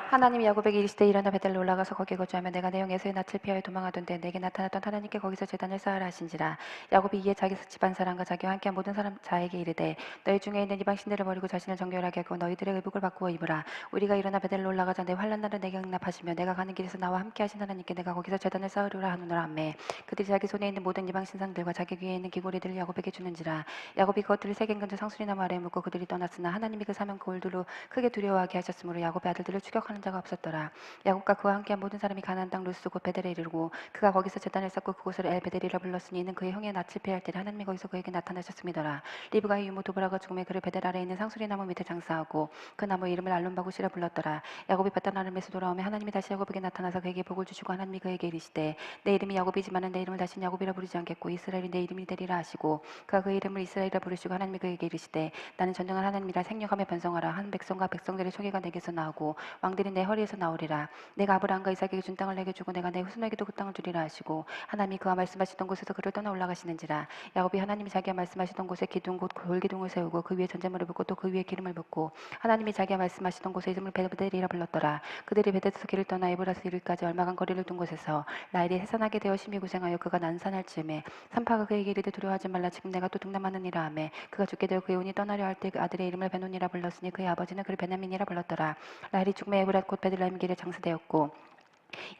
하나님이 야곱에게 이르시되 일어나 베델로 올라가서 거기 거주하며 내가 내 영에서의 낯을 피하여 도망하던대 내게 나타났던 하나님께 거기서 제단을 쌓으라 하신지라. 야곱이 이에 자기 집안 사람과 자기와 함께한 모든 사람 자에게 이르되 너희 중에 있는 이방 신들을 버리고 자신을 정결하게 하고 너희들의 의복을 바꾸어 입으라. 우리가 일어나 베델로 올라가자 내 환난 날은 내게 응답하시며 내가 가는 길에서 나와 함께하신 하나님께 내가 거기서 제단을 쌓으리라 하노라. 아멘. 그들이 자기 손에 있는 모든 이방 신상들과 자기 귀에 있는 귀고리들을 야곱에게 주는지라. 야곱이 그것들을 세겜 근처 상수리나무 아래에 묻고 그들이 떠났으나 하나님이 그 사명 그올들로 크게 두려워하게 하셨으므로 야곱의 아들들을 추격하는 자가 없었더라. 야곱과 그와 함께한 모든 사람이 가나안 땅 루스 곧 베델에 이르고 그가 거기서 제단을 쌓고 그곳을 엘베델이라 불렀으니 이는 그의 형의 낯을 피할 때에 하나님이 거기서 그에게 나타나셨음이더라. 리브가의 유모 도브라가 죽음에 그를 베델 아래에 있는 상수리 나무 밑에 장사하고 그 나무 이름을 알론바굿이라 불렀더라. 야곱이 바다나름에서 돌아오며 하나님이 다시 야곱에게 나타나서 그에게 복을 주시고 하나님이 그에게 이르시되 내 이름이 야곱이지만은 내 이름을 다시 야곱이라 부르지 않겠고 이스라엘이 내 이름이 되리라 하시고 그가 그 이름을 이스라엘이라 부르시고 하나님이 그에게 이르시되 나는 전능한 하나님이라 생육하며 번성하라. 한 백성과 백성들의 총회가 내게서 나오고 왕들이 내 허리에서 나오리라. 내가 아브라함과 이삭에게 준 땅을 내게 주고 내가 내 후손에게도 그 땅을 주리라 하시고 하나님이 그와 말씀하시던 곳에서 그를 떠나 올라가시는지라. 야곱이 하나님이 자기가 말씀하시던 곳에 기둥 곧 돌기둥을 세우고 그 위에 전제물을 붓고 또 그 위에 기름을 붓고 하나님이 자기가 말씀하시던 곳에 이름을 베델이라 불렀더라. 그들이 베델에서 길을 떠나 에브라스 이르기까지 얼마간 거리를 둔 곳에서 라헬이 해산하게 되어 심히 고생하여 그가 난산할 즈음에 산파가 그에게 이르되 두려워하지 말라. 지금 내가 또 동남하느니라 하매 그가 죽게 되어 그의 온이 떠나려 할 때 그 아들의 이름을 베논이라 불렀으니 그의 아버지는 그를 베냐민이라 불렀더라. 라헬이 죽음에 에브랏 곧 베들레헴 길에 장사되었고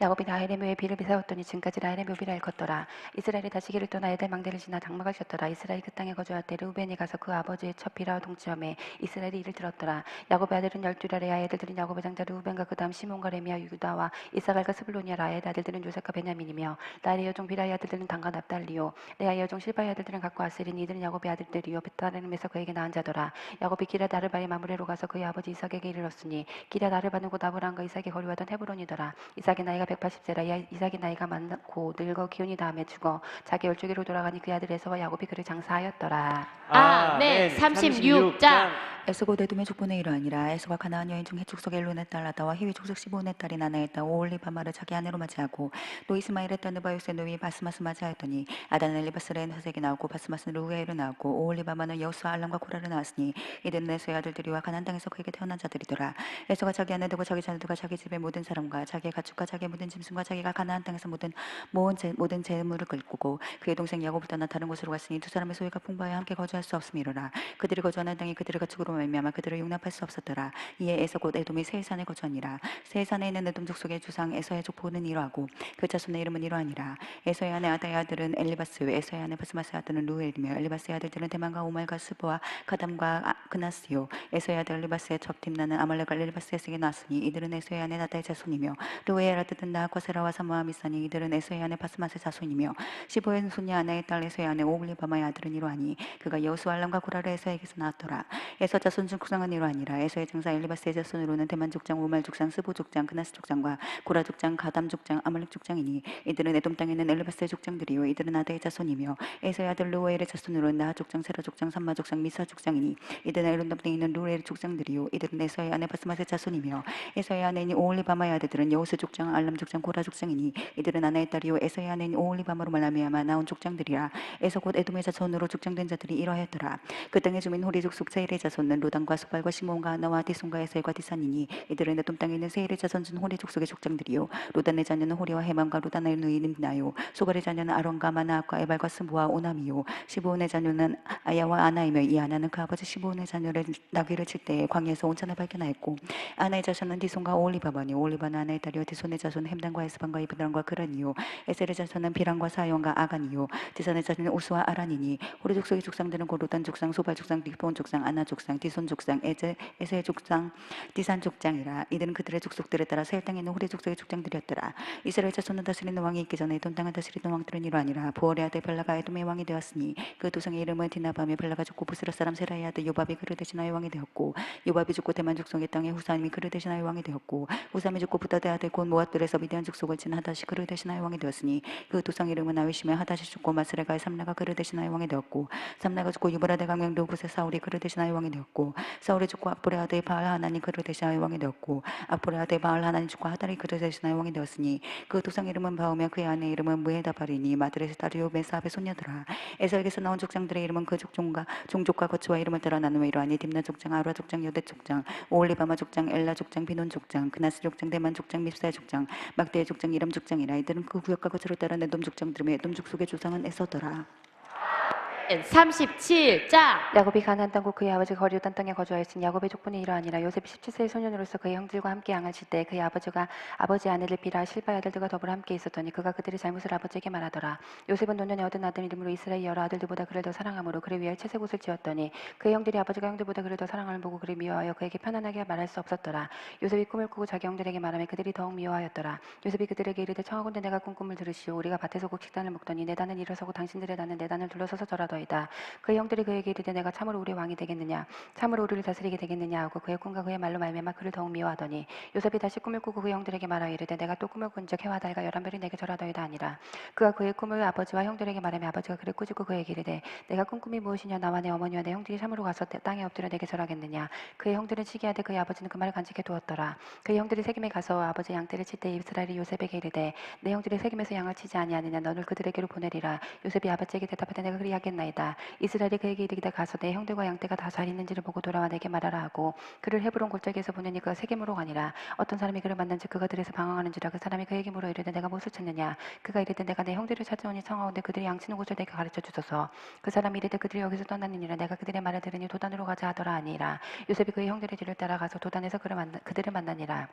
야곱이 라헬의 묘에 비를 비사왔더니 지금까지 라헬의 묘비라 일컫더라. 이스라엘이 다시 길을 떠나 에델 망대를 지나 장막을 쳤더라. 이스라엘이 그 땅에 거주할 때 르우벤이 가서 그 아버지의 첫 비라와 동침함에 이스라엘이 이를 들었더라. 야곱의 아들은 12라. 레아의 아들들은 야곱의 장자 르우벤과 그 다음 시몬과 레미야 유다와 이사갈과 스불론이야. 라헬의 아들들은 요셉과 베냐민이며 라헬의 여종 비라의 아들들은 단과 납달리요. 레아의 여종 실바의 아들들은 각과 아셀이니 이들은 야곱의 아들들이요 베타레헴에서 그에게 낳은 자더라. 야곱이 기럇 아르바의 마므레로 가서 그의 아버지 이삭에게 이르렀으니 기럇 아르바는 곧 아브라함과 이삭이 거류하던 헤브론이더라. 이삭의 나이가 180세라. 이삭이 나이가 많고 늙어 기운이 다음에 죽어 자기 열조기로 돌아가니 그 아들 에서와 야곱이 그를 장사하였더라. 아멘. 36장. 에서고 에돔의 족보는 이러하니라. 에서가 가나안 여인 중 해축 속 엘론의 딸 아다와 히위 족속 시브온의 딸이 나나의 딸 오홀리바마를 자기 아내로 맞이하고 또 이스마엘의 딸 느바요스의 누이 바스마스 맞이하였더니 아다는 엘리바스의 흑색이 나왔고 바스마스는 루우엘을 낳았고 오홀리바마는 여우스와 알람과 고라를 낳았으니 이들은 에서의 아들들이와 가나안 땅에서 그에게 태어난 자들이더라. 에서가 자기 아내들과 자기 자녀들과 자기 집의 모든 사람과 자기의 가축과 자기의 모든 짐승과 자기가 가나안 땅에서 모든 재물을 끌고 그의 동생 야곱을 떠나 다른 곳으로 갔으니 두 사람의 소유가 풍부하여 함께 거주할 수 없음이로라. 그들이 거주하는 땅이 그들의 가축으로 말미암아 그들을 용납할 수 없었더라. 이에 에서 곧 에돔이 세산에 거주하니라. 세산에 있는 에돔 족속의 주상 에서의 족보는 이러하고 그 자손의 이름은 이러하니라. 에서의 아내 아다의 아들은 엘리바스, 에서의 아내 바스마스의 아들은 루엘이며 엘리바스의 아들들은 대만과 오말과 스보와 가담과 그나스요. 에서의 아들 엘리바스의 첫 딥나는 아말렉과 엘리바스에게 낳았으니 이들은 에서의 아내 나다의 자손이며 루엘 아들은 나하과 세라와 사모와 미사니 이들은 에서의 아내 바스마스의 자손이며 시보의 손이 아내의 딸 에서의 아내 오블리바마의 아들은 이러하니 그가 여호수아 알람과 고라를 에서에게서 낳았더라. 에서 자손 중 구상은 이러하니라. 에서의 장사 엘리바스의 자손으로는 대만 족장, 오말 족장, 스보 족장, 그나스 족장과 고라 족장, 가담 족장, 아말렉 족장이니 이들은 에돔 땅에 있는 엘리바스의 족장들이요 이들은 아다의 자손이며 에서의 아들 루엘의 자손으로는 나하 족장, 세라 족장, 삼마 족장, 미사 족장이니 이들은 에돔 땅에 있는 루엘의 족장들이요 이들은 에서의 아내 바스마스의 자손이며 에서의 아내인 오홀리바마의 아들들은 여우스 족장, 알람 족장, 고라 족장이니 이들은 아내의 딸이요 에서의 아내인 오홀리바마로 말미암아 나온 족장들이라. 에서 곧 에돔의 자손으로 족장된 자들이 이러하였더라. 그 땅의 주민 호리 족속 세일의 자손 자손은 로단과 소발과 시몬과 아나와 디손과 에셀과 디산이니 이들은 에돔 땅에 있는 세일의 자손 중 호리 족속의 족장들이요 로단의 자녀는 호리와 헤만과 로단의 누이는 나요 소발의 자녀는 아론과 마나압과 에발과 스무와 오남이요 시브온의 자녀는 아야와 아나이며 이 아나는 그 아버지 시브온의 자녀를 나귀를 칠 때에 광야에서 온천을 발견하였고 아나의 자손은 디손과 올리바바니 올리바는 아나의 딸이요 디손의 자손은 햄단과 에스반과 이브단과 그란이요 에셀의 자손은 비랑과 사용과 아간이요 디산의 자손은 우스와 아란이니 호리 족속의 족상들은 곧 로단 족상 소발 족상 디폰 족상 아나 족상 디손 족상 에셀 족상 디산 족장이라 이들은 그들의 족속들에 따라 세 땅에 있는 호리 족속의 족장들이었더라 이스라엘 자손은 다스리는 왕이 있기 전에 돈 땅을 다스리는 왕들은 이로 아니라 부월의 아들 벨라가 에돔의 왕이 되었으니 그 도성의 이름은 디나바며 벨라가 죽고 부스라 사람 세라의 아들 요밥이 그를 대신하여 왕이 되었고 요밥이 죽고 대만 족속의 땅에 후삼이 그를 대신하여 왕이 되었고 후삼이 죽고 부다의 아들 곧 모압들에서 미디안 족속을 친 하다시 그를 대신하여 왕이 되었으니 그 도성 이름은 아위시며 하다시 죽고 마스레가의 삼라가 그를 대신하여 왕이 되었고 삼라가 죽고 유브라데 강명도 부세 사울이 그를 대신하여 왕이 되었고 사울이 죽고 악볼의 아들 바알 하나니 그를 대신하여 왕이 되었고 악볼의 아들 바알 하나니 죽고 하달이 그를 대신하여 왕이 되었으니 그 도성 이름은 바우며 그의 아내 이름은 무에다바리니 마드레스 딸이요 메사압의 손녀들아 에서에게서 나온 족장들의 이름은 그 종족과 거처와 이름을 따라 나누며 이러하니 딥나 족장 아루아 족장 여대 족장 오올리바마 족장 엘라 족장 비논 족장 그나스 족장 대만 족장 밉사의 족장 막대의 족장 이람 족장이라 이들은 그 구역과 거처를 따라 에돔 족장들이며 에돔 족속의 조상은 에서더라 37장 야곱이 가나안 땅과 그의 아버지가 거리오단 땅에 거주하였으니 야곱의 족보는 이러하니라 요셉이 17세의 소년으로서 그의 형들과 함께 양을 칠 때 그의 아버지가 아버지 아내를 비라 실바의 아들들과 더불어 함께 있었더니 그가 그들의 잘못을 아버지에게 말하더라 요셉은 노년에 얻은 아들 이름으로 이스라엘 여러 아들들보다 그를 더 사랑하므로 그를 위하여 채색 옷을 지었더니 그의 형들이 아버지가 형들보다 그를 더 사랑함을 보고 그를 미워하여 그에게 편안하게 말할 수 없었더라 요셉이 꿈을 꾸고 자기 형들에게 말하며 그들이 더욱 미워하였더라 요셉이 그들에게 이르되 청하건대 내가 꾼 꿈을 들으시오 우리가 밭에서 곡식단을 먹더니 내 단은 일어서고 당신들의 단은 내 단을 둘러서서 절하더이다 그의 형들이 그에게 이르되 내가 참으로 우리의 왕이 되겠느냐 참으로 우리를 다스리게 되겠느냐 하고 그의 꿈과 그의 말로 말미암아 그를 더욱 미워하더니 요셉이 다시 꿈을 꾸고 그의 형들에게 말하여 이르되 내가 또 꿈을 꾼적 해와 달과 열한 별이 내게 절하더이다 아니라 그가 그의 꿈을 아버지와 형들에게 말하며 아버지가 그를 꾸짖고 그에게 이르되 내가 꾼 꿈이 무엇이냐 나와 내 어머니와 내 형들이 참으로 가서 땅에 엎드려 내게 절하겠느냐 그의 형들은 시기하되 그의 아버지는 그 말을 간직해 두었더라 그의 형들이 세겜에 가서 아버지 양떼를 칠 때 이스라엘이 요셉에게 이르되 내 형들이 세겜에서 양을 치지 아니하느냐 너를 그들에게로 보내리라 요셉이 아버지에게 대답하되 내가 그리하겠나이다 이스라엘이 그에게 이르기를 가서 내 형들과 양떼가 다 잘 있는지를 보고 돌아와 내게 말하라 하고 그를 헤브론 골짜기에서 보내니 그가 세겜으로 가니라 어떤 사람이 그를 만난즉 그가 들에서 방황하는지라 그 사람이 그에게 물어 이르되 내가 무엇을 찾느냐 그가 이르되 내가 내 형들을 찾아오니 청하온데 그들이 양치는 곳을 내게 가르쳐 주소서 그 사람이 이르되 그들이 여기서 떠나느니라 내가 그들의 말을 들으니 도단으로 가자 하더라 아니라 요셉이 그의 형들의 뒤를 따라가서 도단에서 그들을 만나니라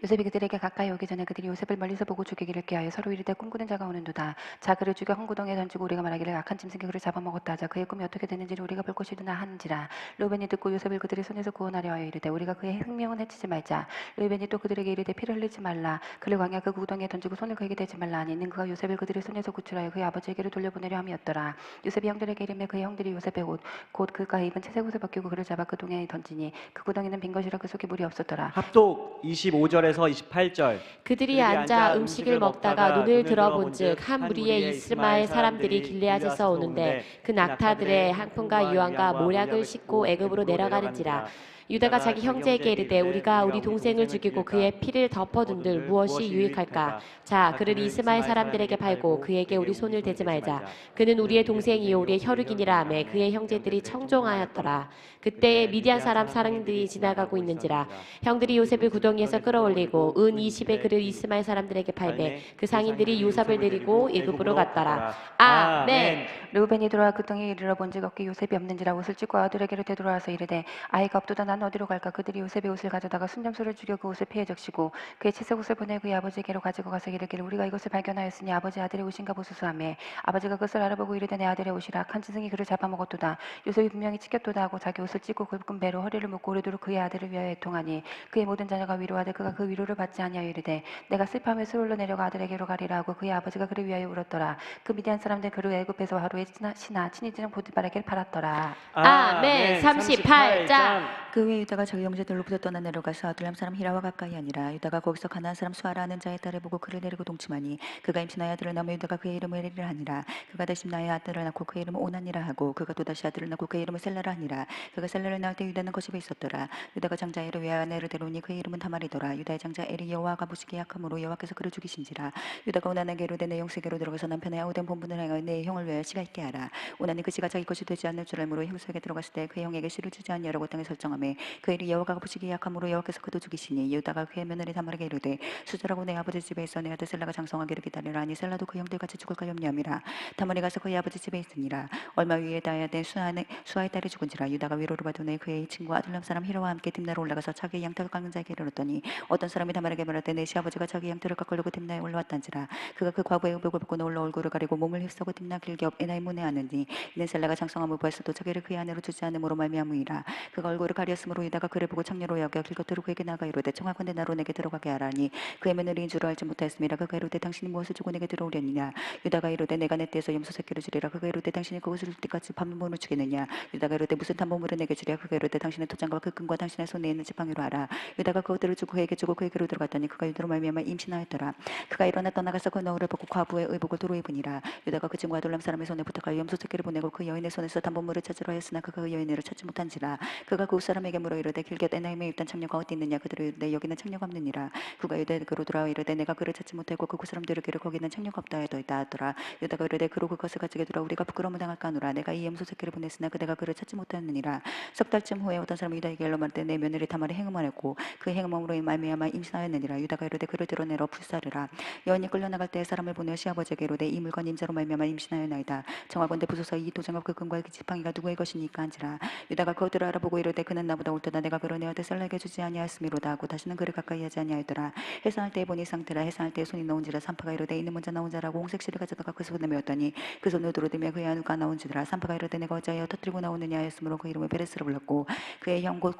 요셉이 그들에게 가까이 오기 전에 그들이 요셉을 멀리서 보고 죽이기를 꾀하여 서로 이르되 꿈꾸는 자가 오는도다. 자 그를 죽여 한 구덩이에 던지고 우리가 말하기를 악한 짐승이 그를 잡아먹었다 하자 그의 꿈이 어떻게 되는지를 우리가 볼 것이구나 하는지라. 르우벤이 듣고 요셉을 그들의 손에서 구원하려 하여 이르되 우리가 그의 생명은 해치지 말자. 르우벤이 또 그들에게 이르되 피를 흘리지 말라. 그를 광야 그 구덩이에 던지고 손을 그에게 대지 말라 하니 이는 그가 요셉을 그들의 손에서 구출하여 그의 아버지에게로 돌려보내려 함이었더라. 요셉이 형들에게 이르매 그의 형들이 요셉의 옷 곧 그가 입은 채색 옷을 벗기고 그를 잡아 그 동해에 던지니 그 구덩이는 빈 것이라 그 속에 물이 없었더라. 합독 25절에서 28절. 그들이 앉아 음식을 먹다가 눈을 들어본즉 한 무리의 이스마엘 사람들이 길르앗에서 오는데 그 낙타들의 항품과 유황과 모략을 싣고 애굽으로 내려가는지라. 유다가 자기 형제에게 이르되 우리가 우리 동생을 죽이고 그의 피를 덮어둔들 무엇이 유익할까? 자 그를 이스마엘 사람들에게 팔고 그에게 우리 손을 대지 말자. 그는 우리의 동생이요 우리의 혈육이니라 하매 그의 형제들이 청종하였더라. 그때에 미디안 사람 사람들이 지나가고 있는지라. 형들이 요셉을 구덩이에서 끌어올리고 은 20에 그를 이스마엘 사람들에게 팔매 그 상인들이 요셉을 데리고 애굽으로 갔더라. 아멘. 르우벤이 돌아와 그 땅에 이르러 본즉 어깨 요셉이 없는지라 옷을 찢고 아들에게로 되돌아와서 이르되 아이가 없도다 난 어디로 갈까? 그들이 요셉의 옷을 가져다가 순점소를 죽여 그 옷을 피해 적시고 그의 채색 옷을 보내 그의 아버지에게로 가지고 가서 이르기를 우리가 이것을 발견하였으니 아버지 아들의 옷인가 보소서 하매 아버지가 그것을 알아보고 이르되 내 아들의 옷이라 악한 짐승이 그를 잡아먹었도다. 요셉이 분명히 찢겼도다 하고 자기 옷을 찢고 굵은 배로 허리를 묶고 오래도록 그의 아들을 위하여 애통하니 그의 모든 자녀가 위로하되 그가 그 위로를 받지 아니하여 이르되 내가 슬퍼하며 스올로 내려가 아들에게로 가리라 하고 그의 아버지가 그를 위하여 울었더라. 그 미디안 사람들 그를 애굽에서 하루에 신하 친이들은 보디발에게 팔았더라. 아멘. 38장 그 후에 유다가 자기 형제들로부터 떠나 내려가서 아둘람 사람 히라와 가까이 하니라. 유다가 거기서 가나안 사람 수아라 하는 자의 딸을 보고 그를 데리고 동침하니 그가 임신하여 아들을 낳으며 유다가 그의 이름을 에리라 하니라. 그가 다시 임나여 아들을 낳고 그의 이름을 오난이라 하고 그가 또다시 아들을 낳고 그의 이름을 셀라라 하니라. 그가 셀라를 낳을 때 유다는 거십에 있었더라. 유다가 장자 에를 위하여 아내를 데려오니 그의 이름은 다말이더라. 유다의 장자 엘이 여호와가 보시기에 약함으로 여호와께서 그를 죽이신지라. 유다가 오난에게 이르되 내 영세계로 들어가서 남편의 아우된 본분을 행하여 내 형을 위하여 씨가 있게 하라. 오난이 그 씨가 자기 것이 되지 않을 줄 알므로 형수에게 들어갔을 때 그의 형에게 씨를 주지 아니하라고 땅에 설정하며 그 일이 여호와가 보시기에 약함으로 여호와께서 그도 죽이시니. 유다가 그의 며느리 다말에게 이르되 수절하고 내 아버지 집에 있어 내 아들 셀라가 장성하기를 기다리라 하니 셀라도 그 형들 같이 죽을까 염려함이라. 다말이 가서 그의 아버지 집에 있으니라. 얼마 위에 다야 된 수아의 딸이 죽은지라. 유다가 위로를 받으니 그의 친구 아둘람 사람 히라와 함께 딥나로 올라가서 자기의 양털을 깎는 자에게 이르렀더니 어떤 사람이 다말에게 말하되 내 시아버지가 자기 양털을 깎으려고 딥나에 올라왔단지라. 그가 그 과부의 의복을 벗고 놀라 얼굴을 가리고 몸을 휩싸고 딥나 길게 업 에나의 문에 하느니 이는 셀라가 장성함을 보았어도 자기를 그의 아내로 주지 않음으로 말미암으이라. 그가 얼굴을 가리었으므로 유다가 그를 보고 창녀로 여겨 길곁으로 그에게 나가 이르되 청하건대 나로 내게 들어가게 하라니 그의 며느리인 줄을 알지 못하였음이라. 그가 이르되 당신이 무엇을 주고 내게 들어오려니냐. 유다가 이르되 내가 내 떼에서 염소 새끼를 주리라. 그가 이르되 당신이 그것을 줄 때까지 밤문을 주겠느냐. 유다가 이르되 무슨 담보물을 내게 주랴. 그가 이르되 당신의 도장과 그 끈과 당신의 손에 있는 지팡이로 하라. 유다가 그것들을 주고 그에게 주고 그에게로 들어갔더니 그가 유다로 말미암아 임신하였더라. 그가 일어나 떠나가서 그 너울을 벗고 과부의 의복을 도로 입으니라. 유다가 그 친구 아둘람 사람의 손에 부탁하여 염소 새끼를 보내고 그 여인의 손에서 담보물을 찾으러 하였으나 그가 그 여인을 찾지 못한지라. 그가 그 사람에게 물어 이르되 길곁 에나임에 일단 창녀가 어디 있느냐. 그들이 이르되 여기는 창녀가 없느니라. 그가 유다에게로 돌아와 이르되 내가 그를 찾지 못하고 그 사람들을 이르기를 거기는 창녀가 없다 하더라. 유다가 이르되 그로 그것을 가지게 돌아 우리가 부끄러움을 당할까 하노라. 내가 이 염소 새끼를 보냈으나 그대가 그를 찾지 못하느니라. 석 달쯤 후에 어떤 사람이 유다에게 일러 말하되 내 며느리 다말이 행음하였고 그 행음함으로 말미암아 임신하였느니라. 유다가 이르되 그를 드러내러 불사르라. 여인이 끌려나갈 때 사람을 보내어 시아버지에게 이르되 이 물건 임자로 말미암아 임신하였나이다. 정하건대 부소서 이 도장과 그 금과 그 지팡이가 누구의 것이니까 한지라. 유다가 그것들을 알아보고 이르되 그는 나보다 옳도다. 내가 그를 내 아들 셀라에게 주지 아니하였음이로다 하고 다시는 그를 가까이 하지 아니하였더라. 해산할 때에 보니 상태라. 해산할 때에 손이 나온지라. 산파가 이르되 이는 먼저 나온 자라고 홍색실을 가져다가 그 손에 메었더니 그 손으로 들어들며 그의 안우가 나온지라. 산파가 이르되 내가 어찌하여 터뜨리고 나오느냐 하였으므로 그 이름을 베레스라 불렀고 그의 형 곧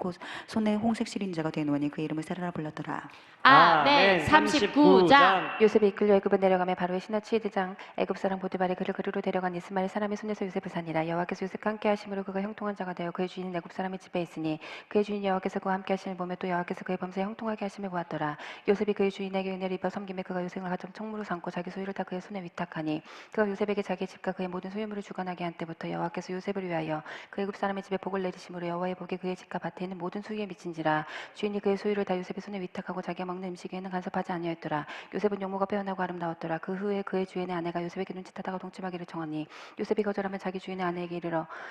손에 홍색실인 자가 되노니 그 이름을 세라라 불렀더라. 아멘. 39장. 요셉이 이끌려 애굽에 내려가며 바로의 신하치의 대장 애굽 사람 보디발이 그를 그리로 데려간 이스마엘 사람의 손에서 요셉을 산이라. 여호와께서 요셉과 함께 하심으로 그가 형통한 자가 되어 그의 주인은 애굽 사람의 집에 있으니 그의 주인 여호와께서 그와 함께 하심을 보며 또 여호와께서 그의 범사에 형통하게 하심을 보았더라. 요셉이 그의 주인에게 은혜를 입어 섬김에 그가 요셉을 가장 청무로 삼고 자기 소유를 다 그의 손에 위탁하니 그가 요셉에게 자기의 집과 그의 모든 소유물을 주관하게 한 때부터 여호와께서 요셉을 위하여 그 애굽 사람의 집에 복을 내리심으로 여호와의 복이 그의 집과 밭에 있는 모든 소유에 미친지라. 주인이 그의 소유를 다 요셉의 손에 위탁하고 자기가 먹는 음식에는 간섭하지 아니하였더라. 요셉은 용모가 빼어나고 아름다웠더라. 그 후에 그의 주인의 아내가 요셉에게 눈짓하다가 동침하기를 정하니 요셉이 거절하면 자기 주인의 아내에게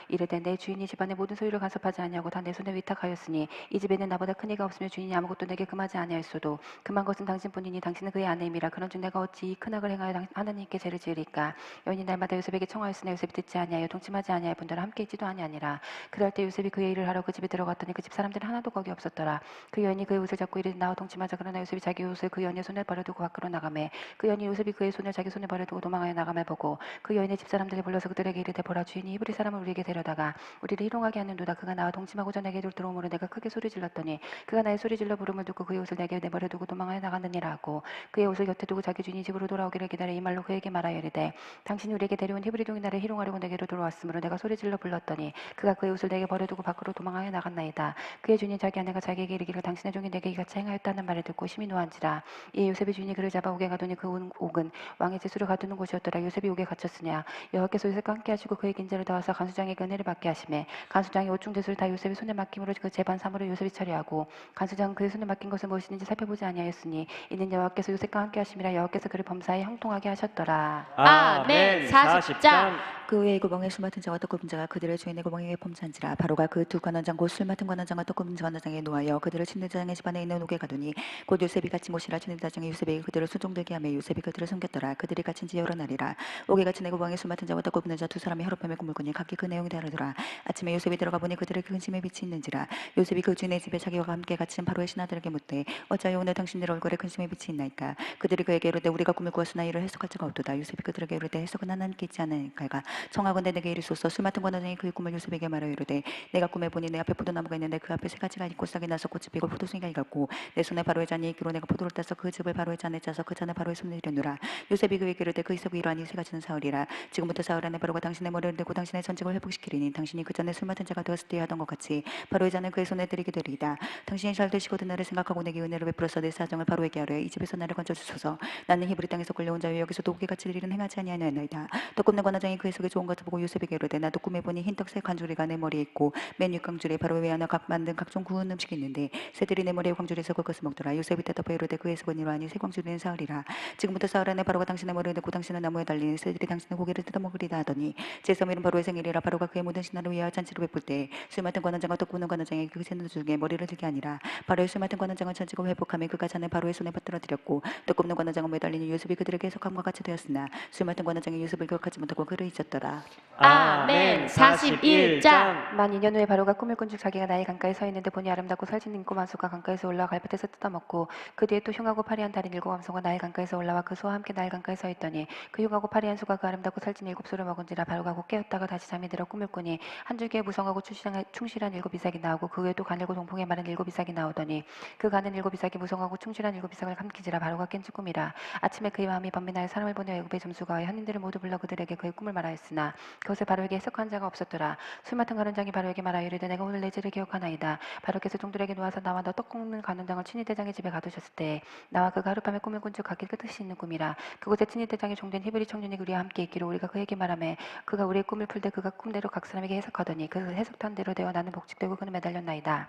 이르되 내 주인이 집안의 모든 소유를 간섭하지 아니하고 다 내 손에 위탁하였으니 이 집에는 나보다 큰 이가 없으며 주인이 아무것도 내게 금하지 아니하였어도 금한 것은 당신뿐이니 당신은 그의 아내임이라. 그런즉 내가 어찌 이 큰 악을 행하여 하나님께 죄를 지으리까. 여인이 날마다 요셉에게 청하였으나 요셉이 듣지 아니하여 동침하지 아니하여 분들은 함께 있지도 아니하니라. 그럴 때 요셉이 그의 일을 하러 그 집에 들어갔더니 그 집 사람들은 하나도 거기 없었더라. 그 여인이 그의 옷을 잡고 이르되 나와 동침하자. 그러나 요셉이 자기 옷을 그 여인의 손에 버려두고 밖으로 나가매 그 여인이 요셉이 그의 손을 자기 손에 버려두고 도망하여 나가매 보고 그 여인의 집 사람들이 불러서 그들에게 이르되 보라 주인이 히브리 사람을 우리에게 데려다가 우리를 희롱하게 하는도다. 그가 나와 동침하고자 내게 들어오므로 내가 크게 소리 질렀더니 그가 나의 소리 질러 부름을 듣고 그의 옷을 내게 내버려두고 도망하여 나갔느니라 하고 그의 옷을 곁에 두고 자기 주인이 집으로 돌아오기를 기다려 이 말로 그에게 말하여 이르되 당신이 우리에게 데려온 히브리 동이 나를 희롱하려고 내게로 들어왔으므로 내가 소리 질러 불렀더니 그가 그의 옷을 내게 버려두고 밖으로 도망하여 나갔나이다. 그의 주인이 자기 아내가 자기에게 이르기를 당신의 종이 내게 이같이 행하였다는 말을 듣고 심히 노한지라. 이에 요셉의 주인이 그를 잡아 옥에 가더니 그 옥은 왕의 제수를 가두는 곳이었더라. 요셉이 옥에 갇혔으냐 여호와께서 요셉과 함께 하시고 그의 인자를 더하사 간수장에게 은혜를 받게 하시매 간수장이 옷중 제수를 다 요셉의 손에 맡김으로 그 재반 사물을 요셉이 처리하고 간수장은 그의 손에 맡긴 것을 무엇이든지 살펴보지 아니하였으니 이는 여호와께서 요셉과 함께 하심이라. 여호와께서 그를 범사에 형통하게 하셨더라. 아멘. 40장. 그 후에 애굽왕의 술 맡은 자와 떡 굽은 자가 그들의 주인 애굽왕에게 범사한지라. 바로가 그 두 관원장 곧 술 맡은 관원장과 떡 굽은 관원장에 놓아여 그들을 침례자장의 집안에 있는 옥에 가두니 곧 요셉이 갇힌 곳이라. 침례자장이 요셉에게 그들을 수종되게 하며 요셉이 그들을 섬겼더라. 그들이 갇힌 지 여러 날이라. 옥에 갇힌 애굽왕의 술 맡은 자와 떡 굽는 자 두 사람이 하룻밤에 꿈을 꾸니 각기 그 내용이 다르더라. 아침에 요셉이 들어가 보니 그들의 근심에 빛이 있는지라. 요셉이 그 주인의 집에 자기와 함께 갇힌 바로의 신하들에게 묻되 어찌하여 오늘 당신들 얼굴에 근심의 빛이 있나이까. 그들이 그에게 이르되 우리가 꿈을 꾸었으나 이를 해석할 자가 없도다. 요셉이 그들에게 이르되 해석은 하나님께 있지 않으니까 청하건대 내게 이르소서. 술 맡은 관원장이 그의 꿈을 요셉에게 말하여 이르되 내가 꿈에 보니 내 앞에 포도나무가 있는데 그 앞에 세 가지가 있고 싹이 나서 꽃이 피고 포도송이가 익었고 내 손에 바로의 잔이 있기로 내가 포도를 따서 그 즙을 바로의 잔에 짜서 그 잔을 바로의 손에 들여누라. 요셉이 그에게 이르되 그 이삭이 이러하니 세 가지는 사흘이라. 지금부터 사흘 안에 바로가 당신의 머리를 들고 당신의 전직을 회복시키리니 당신이 그 전에 술 맡은 자가 되었을 때 하던 것 같이 바로의 자는 그의 손에 들이게 되리이다. 당신이 잘 되시거든 나를 생각하고 내게 은혜를 베풀어서 내 사정을 바로에게 하려 이 집에서 나를 건져 주소서. 나는 히브리 땅에서 끌려온 자여 여기서 도끼 같이 일은 행하지 아니하였나이다. 또 굽는 관원장이 그의 속에 좋은 것을 보고 요셉에게 이르되 나도 꿈에 보니 흰떡 새 관줄이가 내 머리에 있고 맨 윗광줄에 바로 외 하나 각 만든 각종 구운 음식이 있는데 새들이 내 머리에 광줄에서 그것을 먹더라. 요셉이 대답하여 이르되 그의 속은 이러하니 새 광줄이는 사흘이라. 지금부터 사흘 안에 바로가 당신의 머리를 내고 당신은 나무에 달리니 새들이 당신의 고기를 뜯어먹으리다 하더니 제3일은 바로의 생일이라. 바로가 그의 모든 신하를 위하여 잔치를 베풀 때 술 맡은 관원장과 떡 굽는 관원장이 그 새들 중에 머리를 들게 하니라. 바로의 술 맡은 관원장은 천지고 회복하며 그가 잔을 바로의 손에 받들어 드렸고 떡 굽는 관원장은 매달리니 요셉이 그들에게 해석함과 같이 되었으나 술 맡은 관원장이 요셉을 기억하지 못하고 그를 잊었더라. 아멘. 41장. 만 2년 후에 바로가 꿈을 꾼 즉 자기가 나일 강가에 서 있는데 보니 아름답고 살찐 인꼬 소가 강가에서 올라와 갈빗에서 뜯어먹고 그 뒤에 또 흉하고 파리한 달인 일곱 암소가 나일 강가에서 올라와 그 소와 함께 나일 강가에 서 있더니 그 흉하고 파리한 소가 그 아름답고 살찐 일곱 소를 먹은지라. 바로가 곧 깨었다가 다시 잠이 들어 꿈을 꾸니 한 줄기에 무성하고 충실한 일곱 이삭이 나오고 그 외에 또 가늘고 동풍에 마른 일곱 이삭이 나오더니 그 가는 일곱 이삭이 무성하고 충실한 일곱 이삭을 감기지라. 바로가 깬 즉 꿈이라. 아침에 그의 마음이 번민하여 사람을 보내 애굽의 점수가 현인들을 모두 불러 그들에게 그의 꿈을 말하였으나 그것을 바로에게 해석한 자가 없었더라. 술 맡은 관원장이 바로에게 말하여 이르되 내가 오늘 내 죄를 기억하나이다. 바로께서 종들에게 놓아서 나와 너 떡 굽는 관원장을 친위대장의 집에 가두셨을 때 나와 그가 하룻밤에 꿈을 꾼 즉 각기 끝없이 있는 꿈이라. 그곳에 친위대장의 종된 히브리 청년이 우리와 함께 있기로 우리가 그에게 말하매 그가 우리의 꿈을 풀 때 그가 꿈대로 각 사람에게 해석하더니 그 해석한 대로 되어 나는 복직되고 그는 매달렸나이다.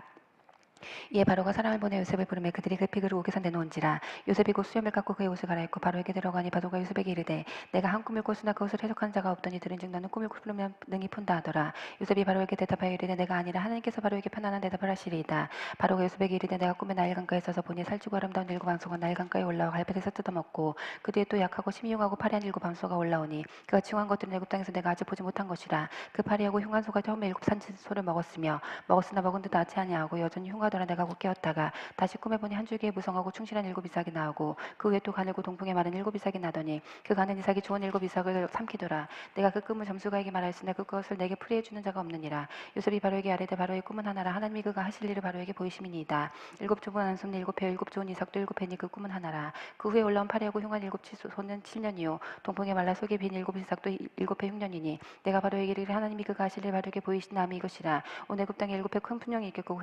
이에 바로가 사람을 보내 요셉을 부르매 그들이 그 피그를 옥에서 내놓은지라. 요셉이 곧 수염을 깎고 그의 옷을 갈아입고 바로에게 들어가니 바로가 요셉에게 이르되 내가 한 꿈을 꿨으나 그것을 해석한 자가 없더니 들은즉 너는 꿈을 풀면 능히 푼다 하더라. 요셉이 바로에게 대답하여 이르되 내가 아니라 하나님께서 바로에게 편안한 대답을 하시리이다. 바로가 요셉에게 이르되 내가 꿈에 나일 강가에 서서 보니 살찌고 아름다운 일곱 암소가 나일 강가에 올라와 갈빗에서 뜯어먹고 그 뒤에 또 약하고 심히 흉하고 파리한 일곱 암소가 올라오니 그같이 흉한 것들은 애굽 땅에서 내가 아직 보지 못한 것이라. 그 파리하고 흉한 소가 처음에 일곱 산소를 먹었으나 먹은 듯 나지 아니하고 여전히 흉하더라. 내가 곧 깨었다가 다시 꿈에 보니 한 줄기에 무성하고 충실한 일곱 이삭이 나오고 그 외에 또 가늘고 동풍에 마른 일곱 이삭이 나더니 그 가는 이삭이 좋은 일곱 이삭을 삼키더라. 내가 그 꿈을 점수가에게 말하였으나 그것을 내게 풀이해 주는 자가 없느니라. 요셉이 바로에게 아뢰되 바로의 꿈은 하나라. 하나님이 그가 하실 일을 바로에게 보이심이니이다. 일곱 좁은 안손 일곱 배 일곱 좋은 이삭도 일곱 배니 그 꿈은 하나라. 그 후에 올라온 파리하고 흉한 일곱 소는 7년이요 동풍에 말라 속에 빈 일곱 이삭도 일곱 배 흉년이니 내가 바로에게 이르기를 하나님이 그가 하실 일 바로에게 보이시나미 이것이라. 온 애굽 땅에 일곱 배 큰 풍년이 있겠고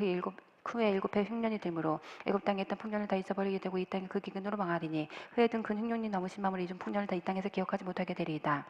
후에 일곱 해 흉년이 들므로 애굽 땅에 있던 풍년을 다 잊어버리게 되고 이 땅이 그 기근으로 망하리니 후에 든 그 흉년이 너무 심함으로 잊은 풍년을 다 이 땅에서 기억하지 못하게 되리이다.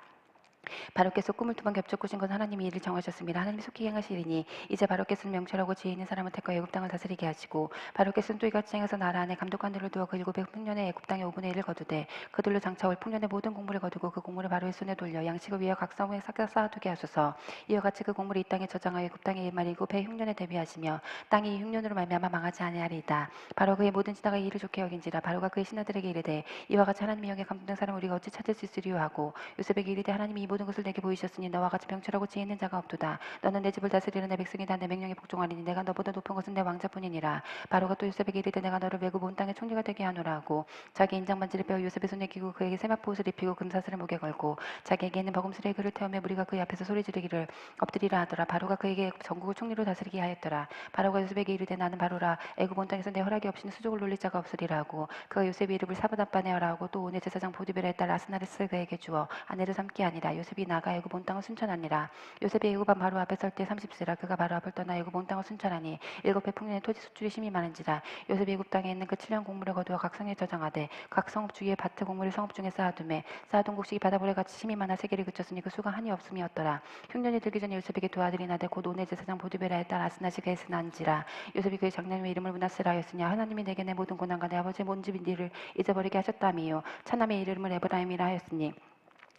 바로께서 꿈을 두 번 겹쳐 꾸신 건 하나님이 이를 정하셨습니다. 하나님이 속히 행하시리니 이제 바로께서는 명철하고 지혜 있는 사람을 택하여 애굽 땅을 다스리게 하시고 바로께서는 또 이같이 행해서 나라 안에 감독관들을 두어 그 일곱 해 풍년에 애굽 땅의 5분의 1을 거두되 그들로 장차올 풍년의 모든 곡물을 거두고 그 곡물을 바로의 손에 돌려 양식을 위하여 각 사무에 쌓아두게 하소서. 이와 같이 그 곡물이 이 땅에 저장하여 애굽 땅의 일말 일곱 해 흉년에 대비하시며 땅이 이 흉년으로 말미암아 망하지 아니하리이다. 바로 그의 모든 지나가 이 일을 좋게 여긴지라. 바로가 그의 신하들에게 이르되 이와 같이 하나님의 영에 감동된 사람을 우리가 어찌 찾을 수 있으리요 하고 요셉에게 이르되 하나님이 이 모든 것을 내게 보이셨으니 너와 같이 명철하고 지혜 있는 자가 없도다. 너는 내 집을 다스리는 내 백성이다. 내 명령에 복종하리니 내가 너보다 높은 것은 내 왕자뿐이니라. 바로가 또 요셉에게 이르되 내가 너를 외국 온 땅의 총리가 되게 하노라 하고 자기 인장 반지를 빼어 요셉의 손에 끼고 그에게 세마포 옷을 입히고 금사슬을 목에 걸고 자기에게 있는 버금술에 그를 태우며 무리가 그의 앞에서 소리 지르기를 엎드리라 하더라. 바로가 그에게 전국을 총리로 다스리게 하였더라. 바로가 요셉에게 이르되 나는 바로라. 애굽 온 땅에서 내 허락이 없이는 수족을 놀릴 자가 없으리라 하고 그가 요셉의 이름을 사브답바네아라 하고 또 온의 제사장 보디벨의 딸 아스나렛을 그에게 주어 아내를 삼게 하니라. 요셉이 나가 애굽 온 땅을 순천하니라. 요셉이 애굽 왕 바로 앞에 설 때 30세라. 그가 바로 앞을 떠나 애굽 온 땅을 순천하니 일곱 해 풍년에 토지 수출이 심히 많은지라. 요셉이 애굽 땅에 있는 그 7년 곡물을 거두어 각 성에 저장하되 각 성읍 주위에 밭의 곡물을 성읍 중에 쌓아두매 쌓아둔 곡식이 바다보레 같이 심히 많아 세계를 그쳤으니 그 수가 한이 없음이었더라. 흉년이 들기 전에 요셉에게 두 아들이 나되 곧 온의 제사장 보디베라의 딸 아스나시 그의 스난지라. 요셉이 그의 장남의 이름을 문하세라 하였으니 하나님이 내게 내 모든 고난과 내 아버지의 온 집인 일을 잊어버리게 하셨다미요 차남의 이름을 에브라임이라 하였으니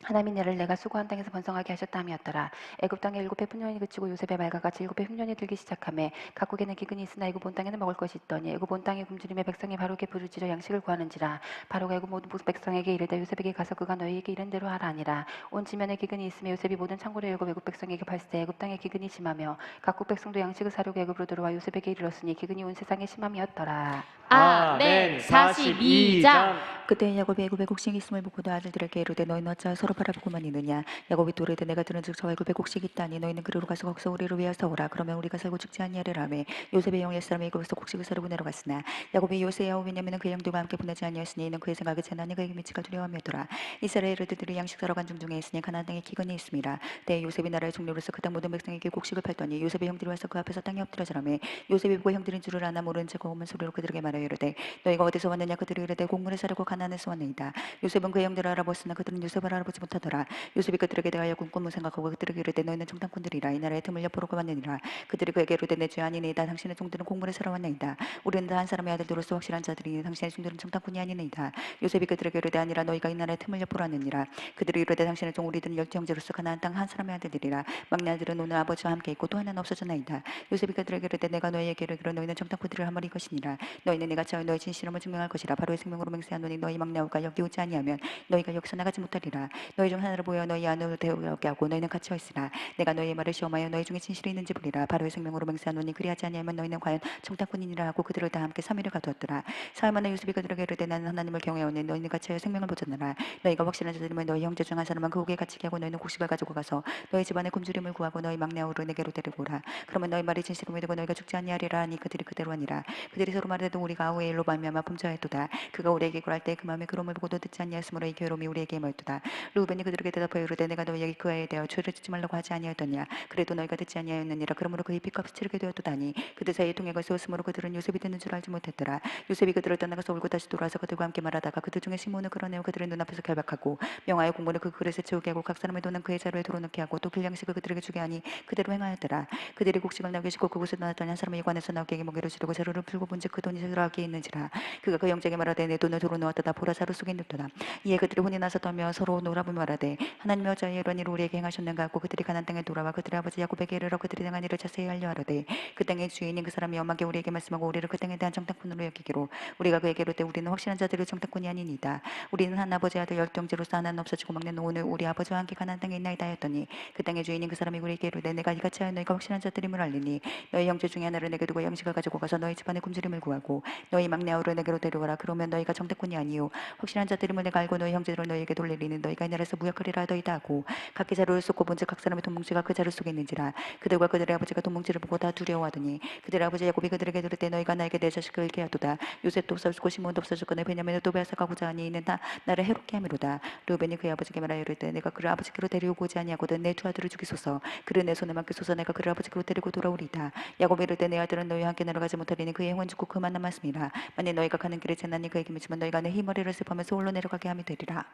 하나님이 너를 내가 수고한 땅에서 번성하게 하셨다미였더라. 애굽 땅에 일곱 해 풍년이 그치고 요셉의 말과 같이 일곱 해 흉년이 들기 시작하매 각국에는 기근이 있으나 애굽 온 땅에는 먹을 것이 있더니 애굽 온 땅에 굶주림에 백성이 바로게 부르짖어 양식을 구하는지라. 바로가 애굽 모든 백성에게 이르되 요셉에게 가서 그가 너희에게 이른 대로 하라 하니라. 온 지면에 기근이 있으며 요셉이 모든 창고를 열고 애굽 백성에게 팔세 애굽 땅에 기근이 심하며 각국 백성도 양식을 사려고 애굽으로 들어와 요셉에게 이르렀으니 기근이 온 세상에 심함이었더라. 아멘. 42장. 그때 야곱이 애굽에 곡식이 있음을 보고 그 아들들에게 이르되 너희는 어찌하여 서로 야곱으로 바라보고만 있느냐. 야곱이 또 이르되 내가 들은즉 저와 애굽에 곡식이 있다니 너희는 그리로 가서 거기서 우리를 위하여 서오라. 그러면 우리가 살고 죽지 아니하리라매. 요셉의 영 옛사람이 애굽에서 곡식을 사려고 내려갔으나 야곱이 요새야오 왜냐하면 그의 형들과 함께 보내지 아니하였으니 이는 그의 생각에 재난이 그에게 미치가 두려워하며더라. 이스라엘의 들이 양식 사러 간 중 중에 있으니 가나안 땅에 기근이 있음이라. 때 요셉이 나라의 종료로서 그 땅 모든 백성에게 곡식을 팔더니 요셉의 형들이 와서 그 앞에서 땅에 엎드려지라매. 요셉이 보고 형들인 줄을 아나 모르는 채 고음한 소리로 그들에게 말하여 이르되 너희가 어디서 왔느냐. 그들이 이르되 곡물을 사려고 가나안에서 왔나이다. 요셉은 그의 형들을 알아보았으나 그들은 요셉을 알아보지 못하더라. 요셉이 그들에게 대하여 꿈을 생각하고 그들에게 이르되 너희는 정탐꾼들이라. 이 나라의 틈을 엿보러 왔느니라. 그들이 그에게 이르되 내 주 아니니이다. 당신의 종들은 곡물을 사러 왔나이다. 우리는 다 한 사람의 아들들로서 확실한 자들이니 당신의 종들은 정탐꾼이 아니니이다. 요셉이 그들에게 이르되 아니라 너희가 이 나라의 틈을 엿보러 왔느니라. 그들이 이르되 당신의 종 우리들은 열두 형제로서 가나안 땅 한 사람의 아들들이라. 막내 아들은 오늘 아버지와 함께 있고 또 하나는 없어졌나이다. 요셉이 그들에게 이르되 내가 너희에게 이르기로 너희는 정탐꾼들을 하머리 것이니라. 너희는 내가 차여 너희 진실함을 증명할 것이라. 바로의 생명으로 맹세하노니 너희 막내아우가 여기 오지 아니하면 너희가 여기서 나가지 못하리라. 너희 중 하나를 보여 너희 안으로 데려오게 하고 너희는 갇혀 있으라. 내가 너희의 말을 시험하여 너희 중에 진실이 있는지 보리라. 바로의 생명으로 맹세하노니 그리하지 아니하면 너희는 과연 정탐꾼이니라 하고 그들을 다 함께 3일을 가두었더라. 사흘 만에 요셉이 그들에게 이르되 나는 하나님을 경외하오니 너희는 갇혀여 생명을 보존하라. 너희가 확실한 자들이면 너희 형제 중 한 사람만 그 옥에 갇히게 하고 너희는 곡식을 가지고 가서 너희 집안에 굶주림을 구하고 너희 막내 아우를 내게로 데리고 오라. 그러면 너희 말이 진실을 믿고 너희가 죽지 아니하리라 하니 그들이 그대로 하니라. 그들이 서로 말하되 우리가 아우의 일로 말미암아 범죄하였도다. 그가 우리에게 굴할 때 그 마음에 그름을 보고도 듣지 아니하였으므로 이 괴로움이 우리에게 임하였도다. 루벤이 그들에게 대답하여 이르되 내가 너희에게 그 아이에 대하여 죄를 짓지 말라고 하지 아니하였더냐. 그래도 너희가 듣지 아니하였느니라. 그러므로 그의 핏값을 치르게 되었도다니. 그들 사이에 통해가 세웠으므로 그들은 요셉이 듣는 줄 알지 못했더라. 요셉이 그들을 떠나가서 울고 다시 돌아와서 그들과 함께 말하다가 그들 중에 시몬을 끌어내어 그들의 눈앞에서 결박하고 명하여 공문을 그 그릇에 채우게 하고 각 사람의 돈은 그의 자루에 들어놓게 하고 또 길양식을 그들에게 주게 하니 그대로 행하였더라. 그들이 곡식을 나오게 시고 그곳에 떠났더니 한 사람이 관에서 나오게 먹이를 주려고 자루를 풀고 본즉 그 돈이 자루에 있는지라. 그가 그 형제에게 말하되 내 돈을 도로 놓았다 보라 자루 속에 있노라. 이에 그들이 혼이 나서 떠며 서로 놀아보며 말하되 하나님의 어찌하여 이런 일을 우리에게 행하셨는가 하고 그들이 가나안 땅에 돌아와 그들의 아버지 야곱에게 이르러 그들이 행한 일을 자세히 알려하려되 그 땅의 주인인 그 사람이 엄하게 우리에게 말씀하고 우리를 그 땅에 대한 정탐꾼으로 여기기로 우리가 그에게 이르되 우리는 확실한 자들의 정탐꾼이 아니니이다. 우리는 한 아버지 아들 열두 형제로서 하나는 없어지고 막내는 오늘 우리 아버지와 함께 가나안 땅에 있나이다 하였더니 그 땅의 주인인 그 사람이 우리에게 이르되 내가 이같이 하여 너희가 확실한 자들임을 알리니 너희 형제 중에 하나를 내게 두고 양식을 가지고 가서 너희 집안에 굶주림을 구하고 너희 막내 아우를 내게로 데려오라. 그러면 너희가 정탐꾼이 아니요 확실한 자들임을 내가 알고 너희 형제들을 너희에게 돌리리니 너희가 이 나라에서 무역하리라 하더이다 하고 각기 자루를 쏟고 본즉 각 사람의 돈 뭉치가 그 자루 속에 있는지라. 그들과 그들의 아버지가 돈 뭉치를 보고 다 두려워하더니 그들의 아버지 야곱이 그들에게 이르되 너희가 나에게 내 자식을 잃게 하도다. 요셉도 없어졌고 시몬도 없어졌거늘 베냐민을 또 빼앗아가고자 하니 이는 다 나를 해롭게 함이로다. 루벤이 그의 아버지께 말하여 이르되 내가 그를 아버지께로 데리고 오지 아니하거든 내 두 아들을 죽이소서. 그를 내 손에 맡기소서. 내가 그를 아버지께로 데리고 돌아오리이다. 야곱이 이르되 내 아들은 너희와 함께 내려가지 못하리니 그의 행은 죽고 그만 남았음이라. 만일 너희가 가는 길에 재난이 그에게 미치면 너희가 내 희머리를 슬퍼하면서 홀로 내려가게 함이 되리라.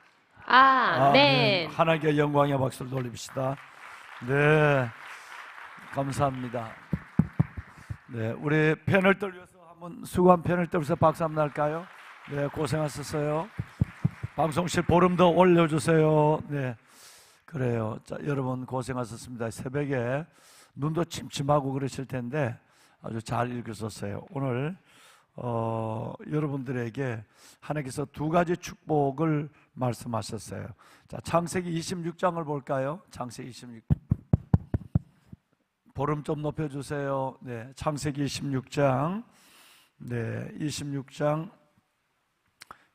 아멘. 하나님께 영광의 박수를 돌립시다. 네, 감사합니다. 네, 우리 패널들 위해서 한번 수고한 패널들 위해서 박수 한번 할까요? 네, 고생하셨어요. 방송실 보름 더 올려주세요. 네, 그래요. 자, 여러분 고생하셨습니다. 새벽에 눈도 침침하고 그러실 텐데 아주 잘 읽으셨어요. 오늘 여러분들에게 하나님께서 두 가지 축복을 말씀하셨어요. 자, 창세기 26장을 볼까요? 창세기 26장. 보름 좀 높여주세요. 네, 창세기 26장. 네, 26장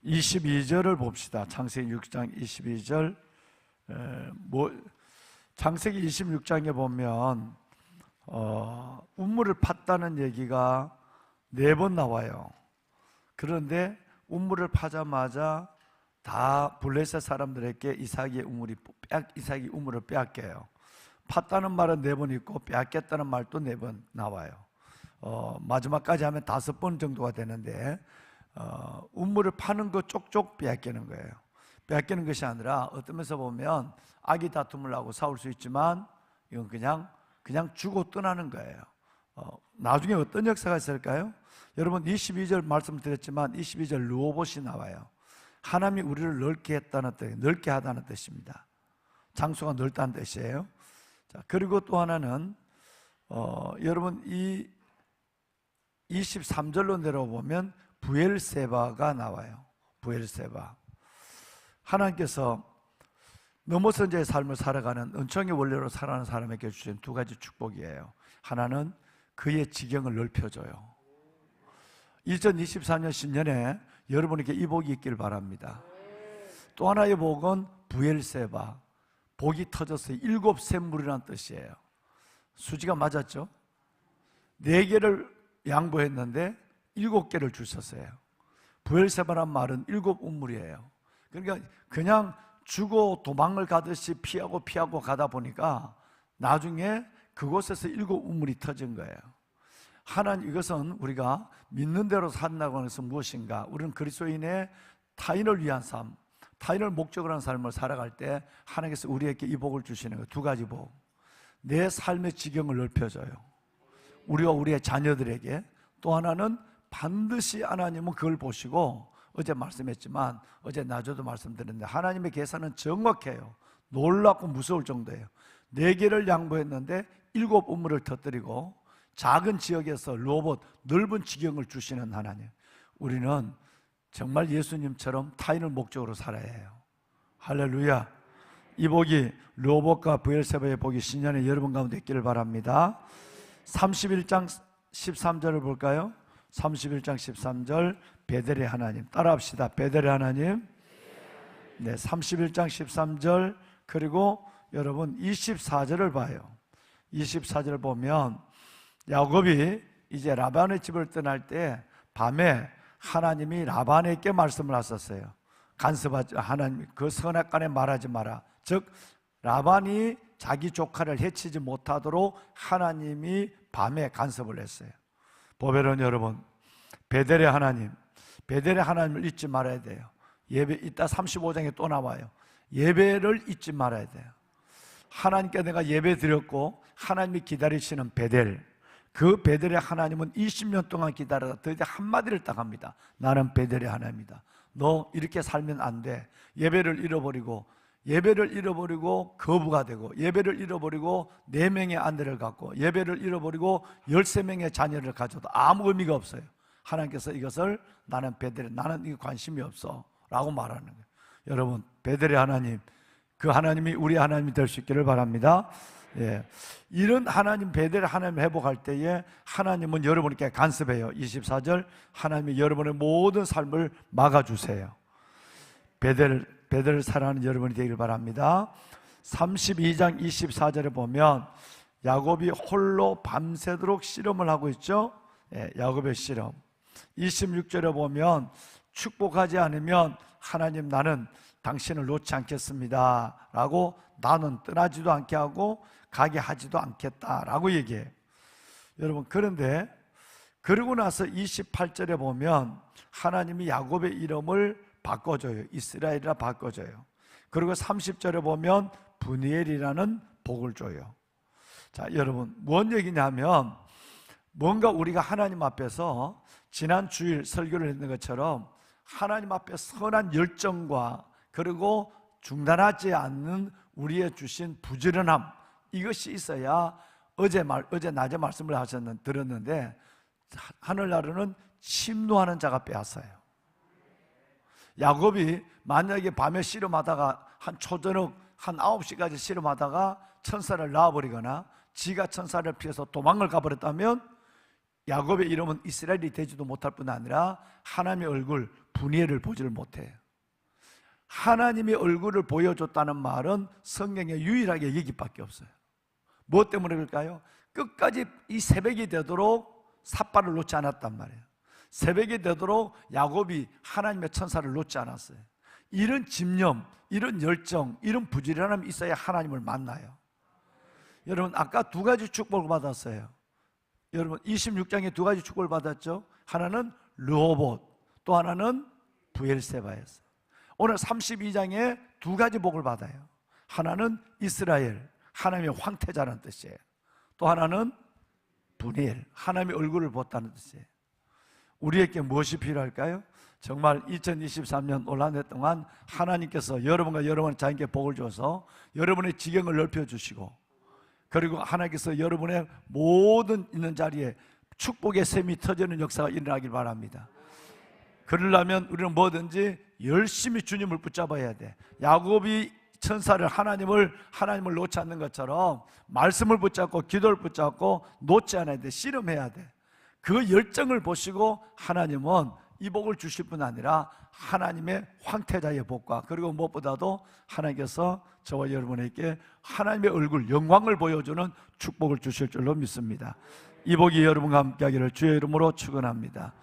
22절을 봅시다. 창세기 6장 22절. 창세기 26장에 보면 운물을 팠다는 얘기가 4번 나와요. 그런데 운물을 파자마자 다 블레셋 사람들에게 이삭이 우물을 빼앗겨요. 팠다는 말은 4번 있고 빼앗겼다는 말도 4번 나와요. 마지막까지 하면 5번 정도가 되는데 우물을 파는 거 쪽쪽 빼앗기는 거예요. 빼앗기는 것이 아니라 어떤 면에서 보면 악이 다툼을 하고 싸울 수 있지만 이건 그냥 주고 떠나는 거예요. 나중에 어떤 역사가 있을까요? 여러분 22절 말씀드렸지만 22절 르호봇이 나와요. 하나님이 우리를 넓게 했다는 뜻, 넓게 하다는 뜻입니다. 장소가 넓다는 뜻이에요. 자, 그리고 또 하나는 여러분 이 23절로 내려보면 부엘세바가 나와요. 부엘세바. 하나님께서 넘어선 자의 삶을 살아가는 은총의 원리로 살아가는 사람에게 주신 두 가지 축복이에요. 하나는 그의 지경을 넓혀줘요. 2024년 신년에 여러분에게 이 복이 있길 바랍니다. 또 하나의 복은 부엘세바, 복이 터졌어요. 7 샘물이라는 뜻이에요. 수지가 맞았죠? 4개를 양보했는데 7개를 주셨어요. 부엘세바란 말은 7 운물이에요. 그러니까 그냥 주고 도망을 가듯이 피하고 가다 보니까 나중에 그곳에서 7 운물이 터진 거예요. 하나님, 이것은 우리가 믿는 대로 산다고 하는 것은 무엇인가? 우리는 그리스도인의 타인을 위한 삶, 타인을 목적으로 한 삶을 살아갈 때 하나님께서 우리에게 이 복을 주시는 거예요. 2가지 복. 내 삶의 지경을 넓혀줘요. 우리와 우리의 자녀들에게. 또 하나는 반드시 하나님은 그걸 보시고, 어제 말씀했지만 어제 낮에도 말씀드렸는데 하나님의 계산은 정확해요. 놀랍고 무서울 정도예요. 4개를 양보했는데 7 우물을 터뜨리고 작은 지역에서 로봇 넓은 지경을 주시는 하나님. 우리는 정말 예수님처럼 타인을 목적으로 살아야 해요. 할렐루야. 이 복이 로봇과 부엘세바의 복이 신년에 여러분 가운데 있기를 바랍니다. 31장 13절을 볼까요? 31장 13절 베델의 하나님, 따라합시다. 베델의 하나님. 네, 31장 13절. 그리고 여러분 24절을 봐요. 24절을 보면 야곱이 이제 라반의 집을 떠날 때 밤에 하나님이 라반에게 말씀을 하셨어요. 간섭하지, 하나님 그 선악간에 말하지 마라. 즉 라반이 자기 조카를 해치지 못하도록 하나님이 밤에 간섭을 했어요. 보배로운 여러분, 베델의 하나님, 베델의 하나님을 잊지 말아야 돼요. 예배, 이따 35장에 또 나와요. 예배를 잊지 말아야 돼요. 하나님께 내가 예배 드렸고 하나님이 기다리시는 베델, 그 베델의 하나님은 20년 동안 기다려서 드디어 한마디를 딱 합니다. 나는 베델의 하나님이다. 너 이렇게 살면 안 돼. 예배를 잃어버리고 거부가 되고, 예배를 잃어버리고 4명의 아내를 갖고, 예배를 잃어버리고 13명의 자녀를 가져도 아무 의미가 없어요. 하나님께서 이것을 나는 베델에, 나는 이거 관심이 없어 라고 말하는 거예요. 여러분, 베델의 하나님, 그 하나님이 우리 하나님이 될 수 있기를 바랍니다. 예. 이런 하나님, 베델의 하나님을 회복할 때에 하나님은 여러분께 간섭해요. 24절, 하나님이 여러분의 모든 삶을 막아주세요. 베델을 사랑하는 여러분이 되기를 바랍니다. 32장 24절에 보면 야곱이 홀로 밤새도록 씨름을 하고 있죠. 예, 야곱의 씨름. 26절에 보면 축복하지 않으면 하나님, 나는 당신을 놓지 않겠습니다 라고, 나는 떠나지도 않게 하고 가게 하지도 않겠다 라고 얘기해요. 여러분, 그런데 그러고 나서 28절에 보면 하나님이 야곱의 이름을 바꿔줘요. 이스라엘이라 바꿔줘요. 그리고 30절에 보면 브니엘이라는 복을 줘요. 자, 여러분, 뭔 얘기냐면 뭔가 우리가 하나님 앞에서 지난 주일 설교를 했는 것처럼 하나님 앞에 선한 열정과 그리고 중단하지 않는 우리의 주신 부지런함, 이것이 있어야 어제 낮에 말씀을 들었는데 하늘나라는 침노하는 자가 빼앗아요. 야곱이 만약에 밤에 씨름하다가 한 초저녁 한 9시까지 씨름하다가 천사를 낳아버리거나 지가 천사를 피해서 도망을 가버렸다면 야곱의 이름은 이스라엘이 되지도 못할 뿐 아니라 하나님의 얼굴 브니엘을 보지를 못해요. 하나님의 얼굴을 보여줬다는 말은 성경에 유일하게 여기밖에 없어요. 무엇 때문에 그럴까요? 끝까지 이 새벽이 되도록 삿발을 놓지 않았단 말이에요. 새벽이 되도록 야곱이 하나님의 천사를 놓지 않았어요. 이런 집념, 이런 열정, 이런 부지런함이 있어야 하나님을 만나요. 여러분, 아까 2가지 축복을 받았어요. 여러분, 26장에 2가지 축복을 받았죠. 하나는 르호봇, 또 하나는 부엘세바였어요. 오늘 32장에 2가지 복을 받아요. 하나는 이스라엘, 하나님의 황태자라는 뜻이에요. 또 하나는 브니엘, 하나님의 얼굴을 봤다는 뜻이에요. 우리에게 무엇이 필요할까요? 정말 2023년 올 한 해 동안 하나님께서 여러분과 여러분의 자녀에게 복을 줘서 여러분의 지경을 넓혀주시고, 그리고 하나님께서 여러분의 모든 있는 자리에 축복의 샘이 터지는 역사가 일어나길 바랍니다. 그러려면 우리는 뭐든지 열심히 주님을 붙잡아야 돼. 야곱이 천사를, 하나님을 놓지 않는 것처럼 말씀을 붙잡고 기도를 붙잡고 놓지 않아야 돼. 씨름해야 돼. 그 열정을 보시고 하나님은 이 복을 주실 뿐 아니라 하나님의 황태자의 복과, 그리고 무엇보다도 하나님께서 저와 여러분에게 하나님의 얼굴, 영광을 보여주는 축복을 주실 줄로 믿습니다. 이 복이 여러분과 함께하기를 주의 이름으로 축원합니다.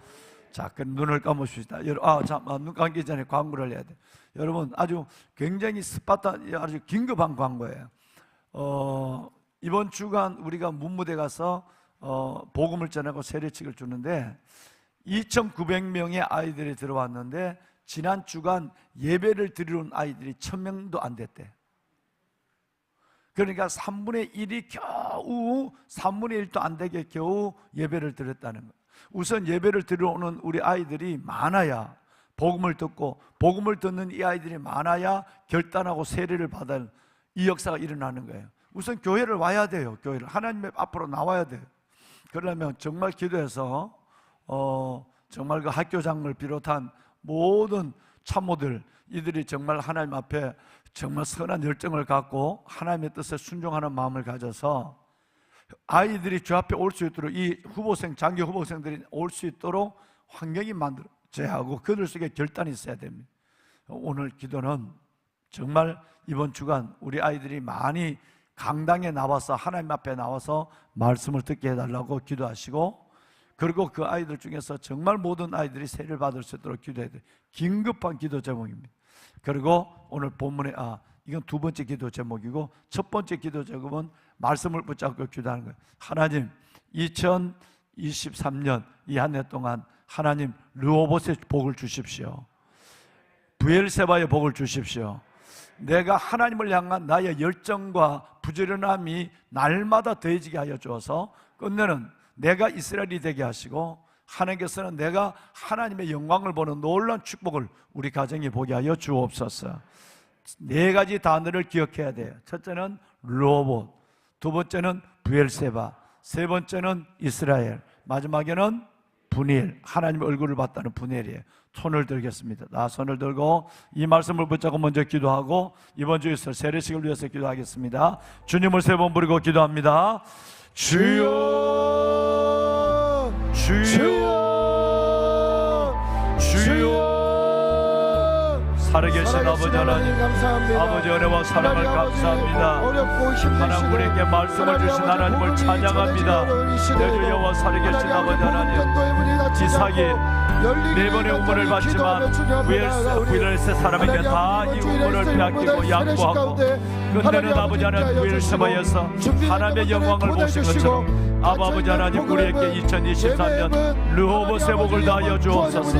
자, 그럼 눈을 감으십시다. 눈 감기 전에 광고를 해야 돼. 여러분, 아주 굉장히 아주 긴급한 광고예요. 이번 주간 우리가 문무대 가서 복음을 전하고 세례식을 주는데 2,900명의 아이들이 들어왔는데 지난 주간 예배를 드리러 온 아이들이 1,000명도 안 됐대. 그러니까 3분의 1이 겨우 3분의 1도 안 되게 겨우 예배를 드렸다는 거예요. 우선 예배를 드리러 오는 우리 아이들이 많아야, 복음을 듣고 복음을 듣는 이 아이들이 많아야 결단하고 세례를 받을 이 역사가 일어나는 거예요. 우선 교회를 와야 돼요. 교회를 하나님의 앞으로 나와야 돼요. 그러려면 정말 기도해서 정말 그 학교장을 비롯한 모든 참모들, 이들이 정말 하나님 앞에 정말 선한 열정을 갖고 하나님의 뜻에 순종하는 마음을 가져서 아이들이 주 앞에 올 수 있도록, 이 후보생, 장교 후보생들이 올 수 있도록 환경이 만들어져야 하고 그들 속에 결단이 있어야 됩니다. 오늘 기도는 정말 이번 주간 우리 아이들이 많이 강당에 나와서 하나님 앞에 나와서 말씀을 듣게 해달라고 기도하시고, 그리고 그 아이들 중에서 정말 모든 아이들이 세례를 받을 수 있도록 기도해야 돼요. 긴급한 기도 제목입니다. 그리고 오늘 본문에 이건 두 번째 기도 제목이고, 첫 번째 기도 제목은 말씀을 붙잡고 기도하는 거예요. 하나님, 2023년 이 한 해 동안 하나님 르호봇의 복을 주십시오. 브엘세바의 복을 주십시오. 내가 하나님을 향한 나의 열정과 부지런함이 날마다 더해지게 하여 주어서 끝내는 내가 이스라엘이 되게 하시고, 하나님께서는 내가 하나님의 영광을 보는 놀라운 축복을 우리 가정에 보게 하여 주옵소서. 네 가지 단어를 기억해야 돼요. 첫째는 르호봇, 두 번째는 브엘세바, 세 번째는 이스라엘, 마지막에는 분일, 하나님의 얼굴을 봤다는 분일이에요. 손을 들겠습니다. 손을 들고 이 말씀을 붙잡고 먼저 기도하고 이번 주에 있을 세례식을 위해서 기도하겠습니다. 주님을 세 번 부르고 기도합니다. 주여, 주여, 주여. 살아계신 아버지 하나님, 아버지 은혜와 사랑을 감사합니다. 하나님, 우리에게 말씀을 주신 하나님을 찬양합니다. 내 주 여호와 살아계신 아버지 하나님, 이삭이 네 번의 우물을 받지만 브엘세 사람에게 다 이 우물을 빼앗기고 양보하고 끝내는 아버지 하나님, 브엘세바에서 하나님의 영광을 보신 것처럼 아버지 하나님, 우리에게 2023년 르호봇의 복을 다하여 주옵소서.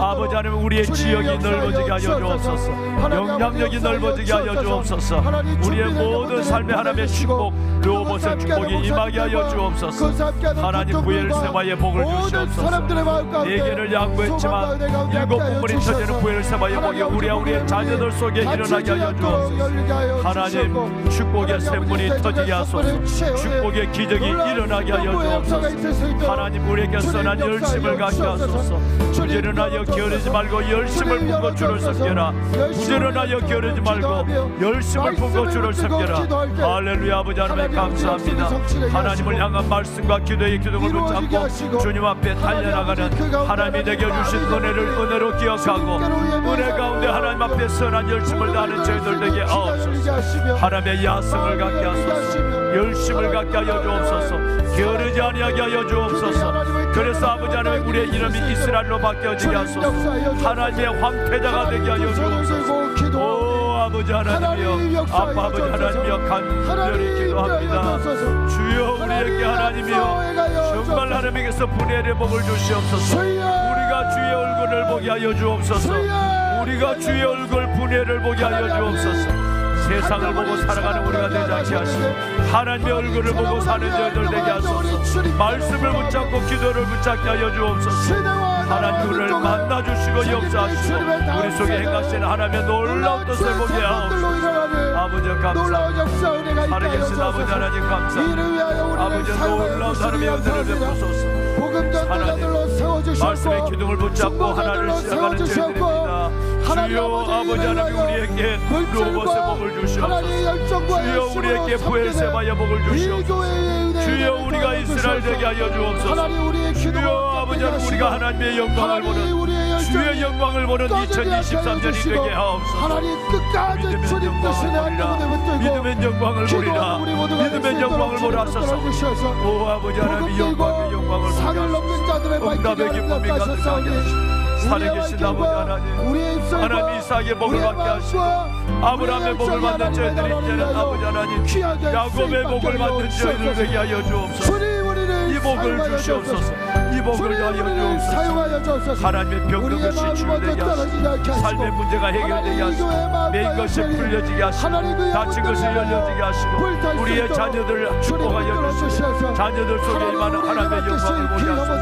아버지 하나님, 우리의 지역이 넓어지게 하여 주옵소서. 영향력이 넓어지게 하여 주옵소서. 우리의 모든 삶의 하나님의 축복, 르호봇의 축복이 임하게 하여 주옵소서. 하나님, 브엘세바의 복을 주시옵소서. 네 개를 양보했지만 7 우물이 터지는 브엘세바의 복이 우리와 우리의 자녀들 속에 일어나게 하여 주옵소서. 하나님, 축복의 샘물이 터지게 하소서. 축복의 기적이 일어나게 하여 주옵소서. 하나님, 우리에게 선한 열심을 갖게 하소서. 부지런하여 게으르지 말고 열심을 품고 주를 섬겨라. 부지런하여 게으르지 말고 열심을 품고 주를 섬겨라. 할렐루야. 아버지 하나님 감사합니다. 하나님을 향한 말씀과 기도의 기둥을 붙잡고 주님 앞에 달려나가는 하나님이 내게 주신 은혜로 기억하고 은혜 가운데 하나님 앞에 선한 열심을 다하는 저희들 되게 하옵소서. 하나님의 야성을 갖게 하소서. 열심을 갖게 하여 주옵소서. 게으르지 아니하게 하여 주옵소서. 그래서 아버지 하나님, 우리의 이름이 이스라엘로 바뀌어지게 하소서. 하나님의 황태자가 되게 하여 주옵소서. 오 아버지 하나님이여, 아빠 아버지 하나님이여, 간절히 기도합니다. 주여, 우리에게 하나님이여, 정말 하나님께서 분해의 복을 주시옵소서. 우리가 주의 얼굴을 보게 하여 주옵소서. 우리가 주의 얼굴 분해를 보게 하여 주옵소서. 세상을 보고 살아가는 우리가 되지 않게 하시고 하나님의 얼굴을 보고 사는 저희들 되게 하소서. 말씀을 붙잡고 기도를 붙잡게 하여 주옵소서. 하나님, 우리를 만나주시고 역사하시고 우리 속에 행하시는 하나님의 놀라운 뜻을 보게 하옵소서. 아버지 감사합니다. 살아계신 아버지 하나님 감사합니다. 아버지 놀라운 하나님의 은혜를 베푸소서. 하나님, 말씀의 기둥을 붙잡고 하나님을 시작하는 저희들입니다. 주여 아버지 하나님 우리에게 로봇의 복을 주시옵소서. 주여 우리에게 부엘세바의 복을 주시옵소서. 주여 우리가 이스라엘 되게 하여 주옵소서. 주여 아버지 하나님 우리가 하나님의 영광을 보는 주의 영광을 보는 2023년이 되게 하옵소서. 믿으면 영광을 보리라. 믿으면 영광을 보리라. 믿으면 영광을 보라소서. 오 아버지 하나님 영광의 영광을 보리라. 응답의 기쁨이 가득하게 살아계신 아버지 하나님, 하나님 이삭의 복을 받게 하시고 아브라함의 복을 받는 저희들이 이제는 아버지 하나님 야곱의 복을 받는 저희들 되게 하여 주옵소서. 이 복을 주시옵소서. 이 복을 하여 주옵소서. 하나님의 병든 것이 치유되게 하시고 삶의 문제가 해결되게 하시고 매인 것이 풀려지게 하시고 다친 것이 열려지게 하시고 우리의 자녀들을 축복하여 주시고 자녀들 속에 임하는 하나님의 영광을 보게 하소서.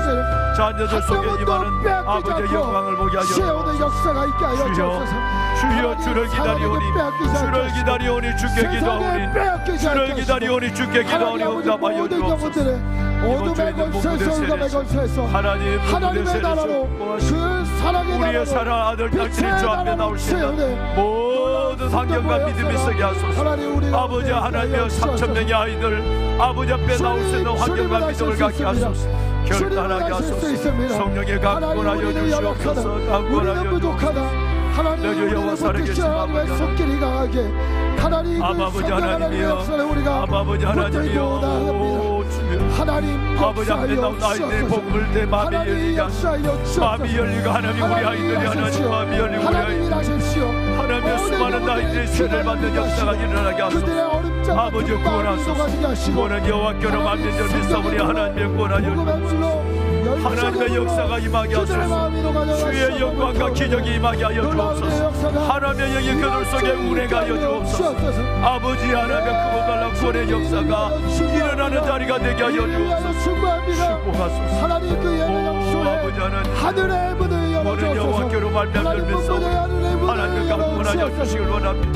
자녀들 속에 임하는 아버지의 영광을 보게 하여 주옵소서. 주여 주를 기다리오니 주를 기다리오니 주께 기도하오니 주를 기다리오니 주께 기도하오니 응답하여 주옵소서. 이번 주에는 문무대 세례소 하나님 문무대 세례소 우리의 사랑 아들 딸들이 주 앞에 나올 수 있는 모든 환경과 믿음이 서게 하소서. 아버지 하나님의 3,000명의 아이들 아버지 앞에 나올 수 있는 환경과 믿음을 갖게 하소서. 결단하게 하소서. 성령의 강권하여 주시옵소서. 강권하여 주옵소서. 너희 여호와 살아계신 아버지 아버지 하나님이여 아버지 하나님이여 오 주여 아버지 앞에 나온 아이들의 복을 내 마음이 열리게 하시고 마음이 열리고 하나님 우리 아이들이 하나님 마음이 열리고 우리 아이들이 하나님의 수많은 아이들의 세례를 받는 역사가 일어나게 하소서. 아버지 구원하소서. 구원은 여호와께로 만민절 믿사오니 하나님의 구원하여 주옵소서. 하나님의 역사가 임하게 하소서. 주의 영광과 기적이 임하게 하여 주옵소서. 하나님의 영이 그들 속에 운행하여 주옵소서. 아버지 하나님의 그보달라 구원의 역사가 일어나는 자리가 되게 하여 주옵소서. 축복하소서. 오 아버지 하나님 구원은 여호와께로 말미암으면서 하나님의 강권하여 주시길 원합니다.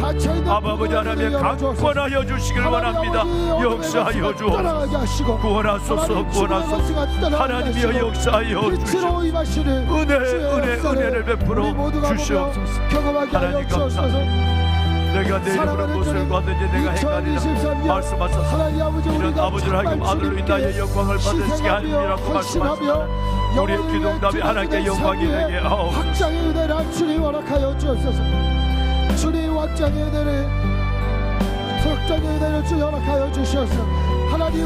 아버지 하나님의 강권하여 주시길 원합니다. 역사하여 주옵소서. 구원하소서. 구원하소서. 하나님이여 역사하여 주시옵소서. 은혜를 베풀어 주시옵소서. 하나님 감사합니다. 내가 내 이름으로 무엇을 받든지 내가 행하리라 말씀하셨습니다. 이런 아버지를 하여금 아들로 인하여 영광을 받으시게 하느니라고 말씀하셨습니다. 우리의 기도응답이 하나님께 영광이 되게 하옵소서. 확장의 은혜를 주님 허락하여 주옵소서. 주님 확장의 은혜를 석장의 은혜를 주님 허락하여 주시옵소서. 하나님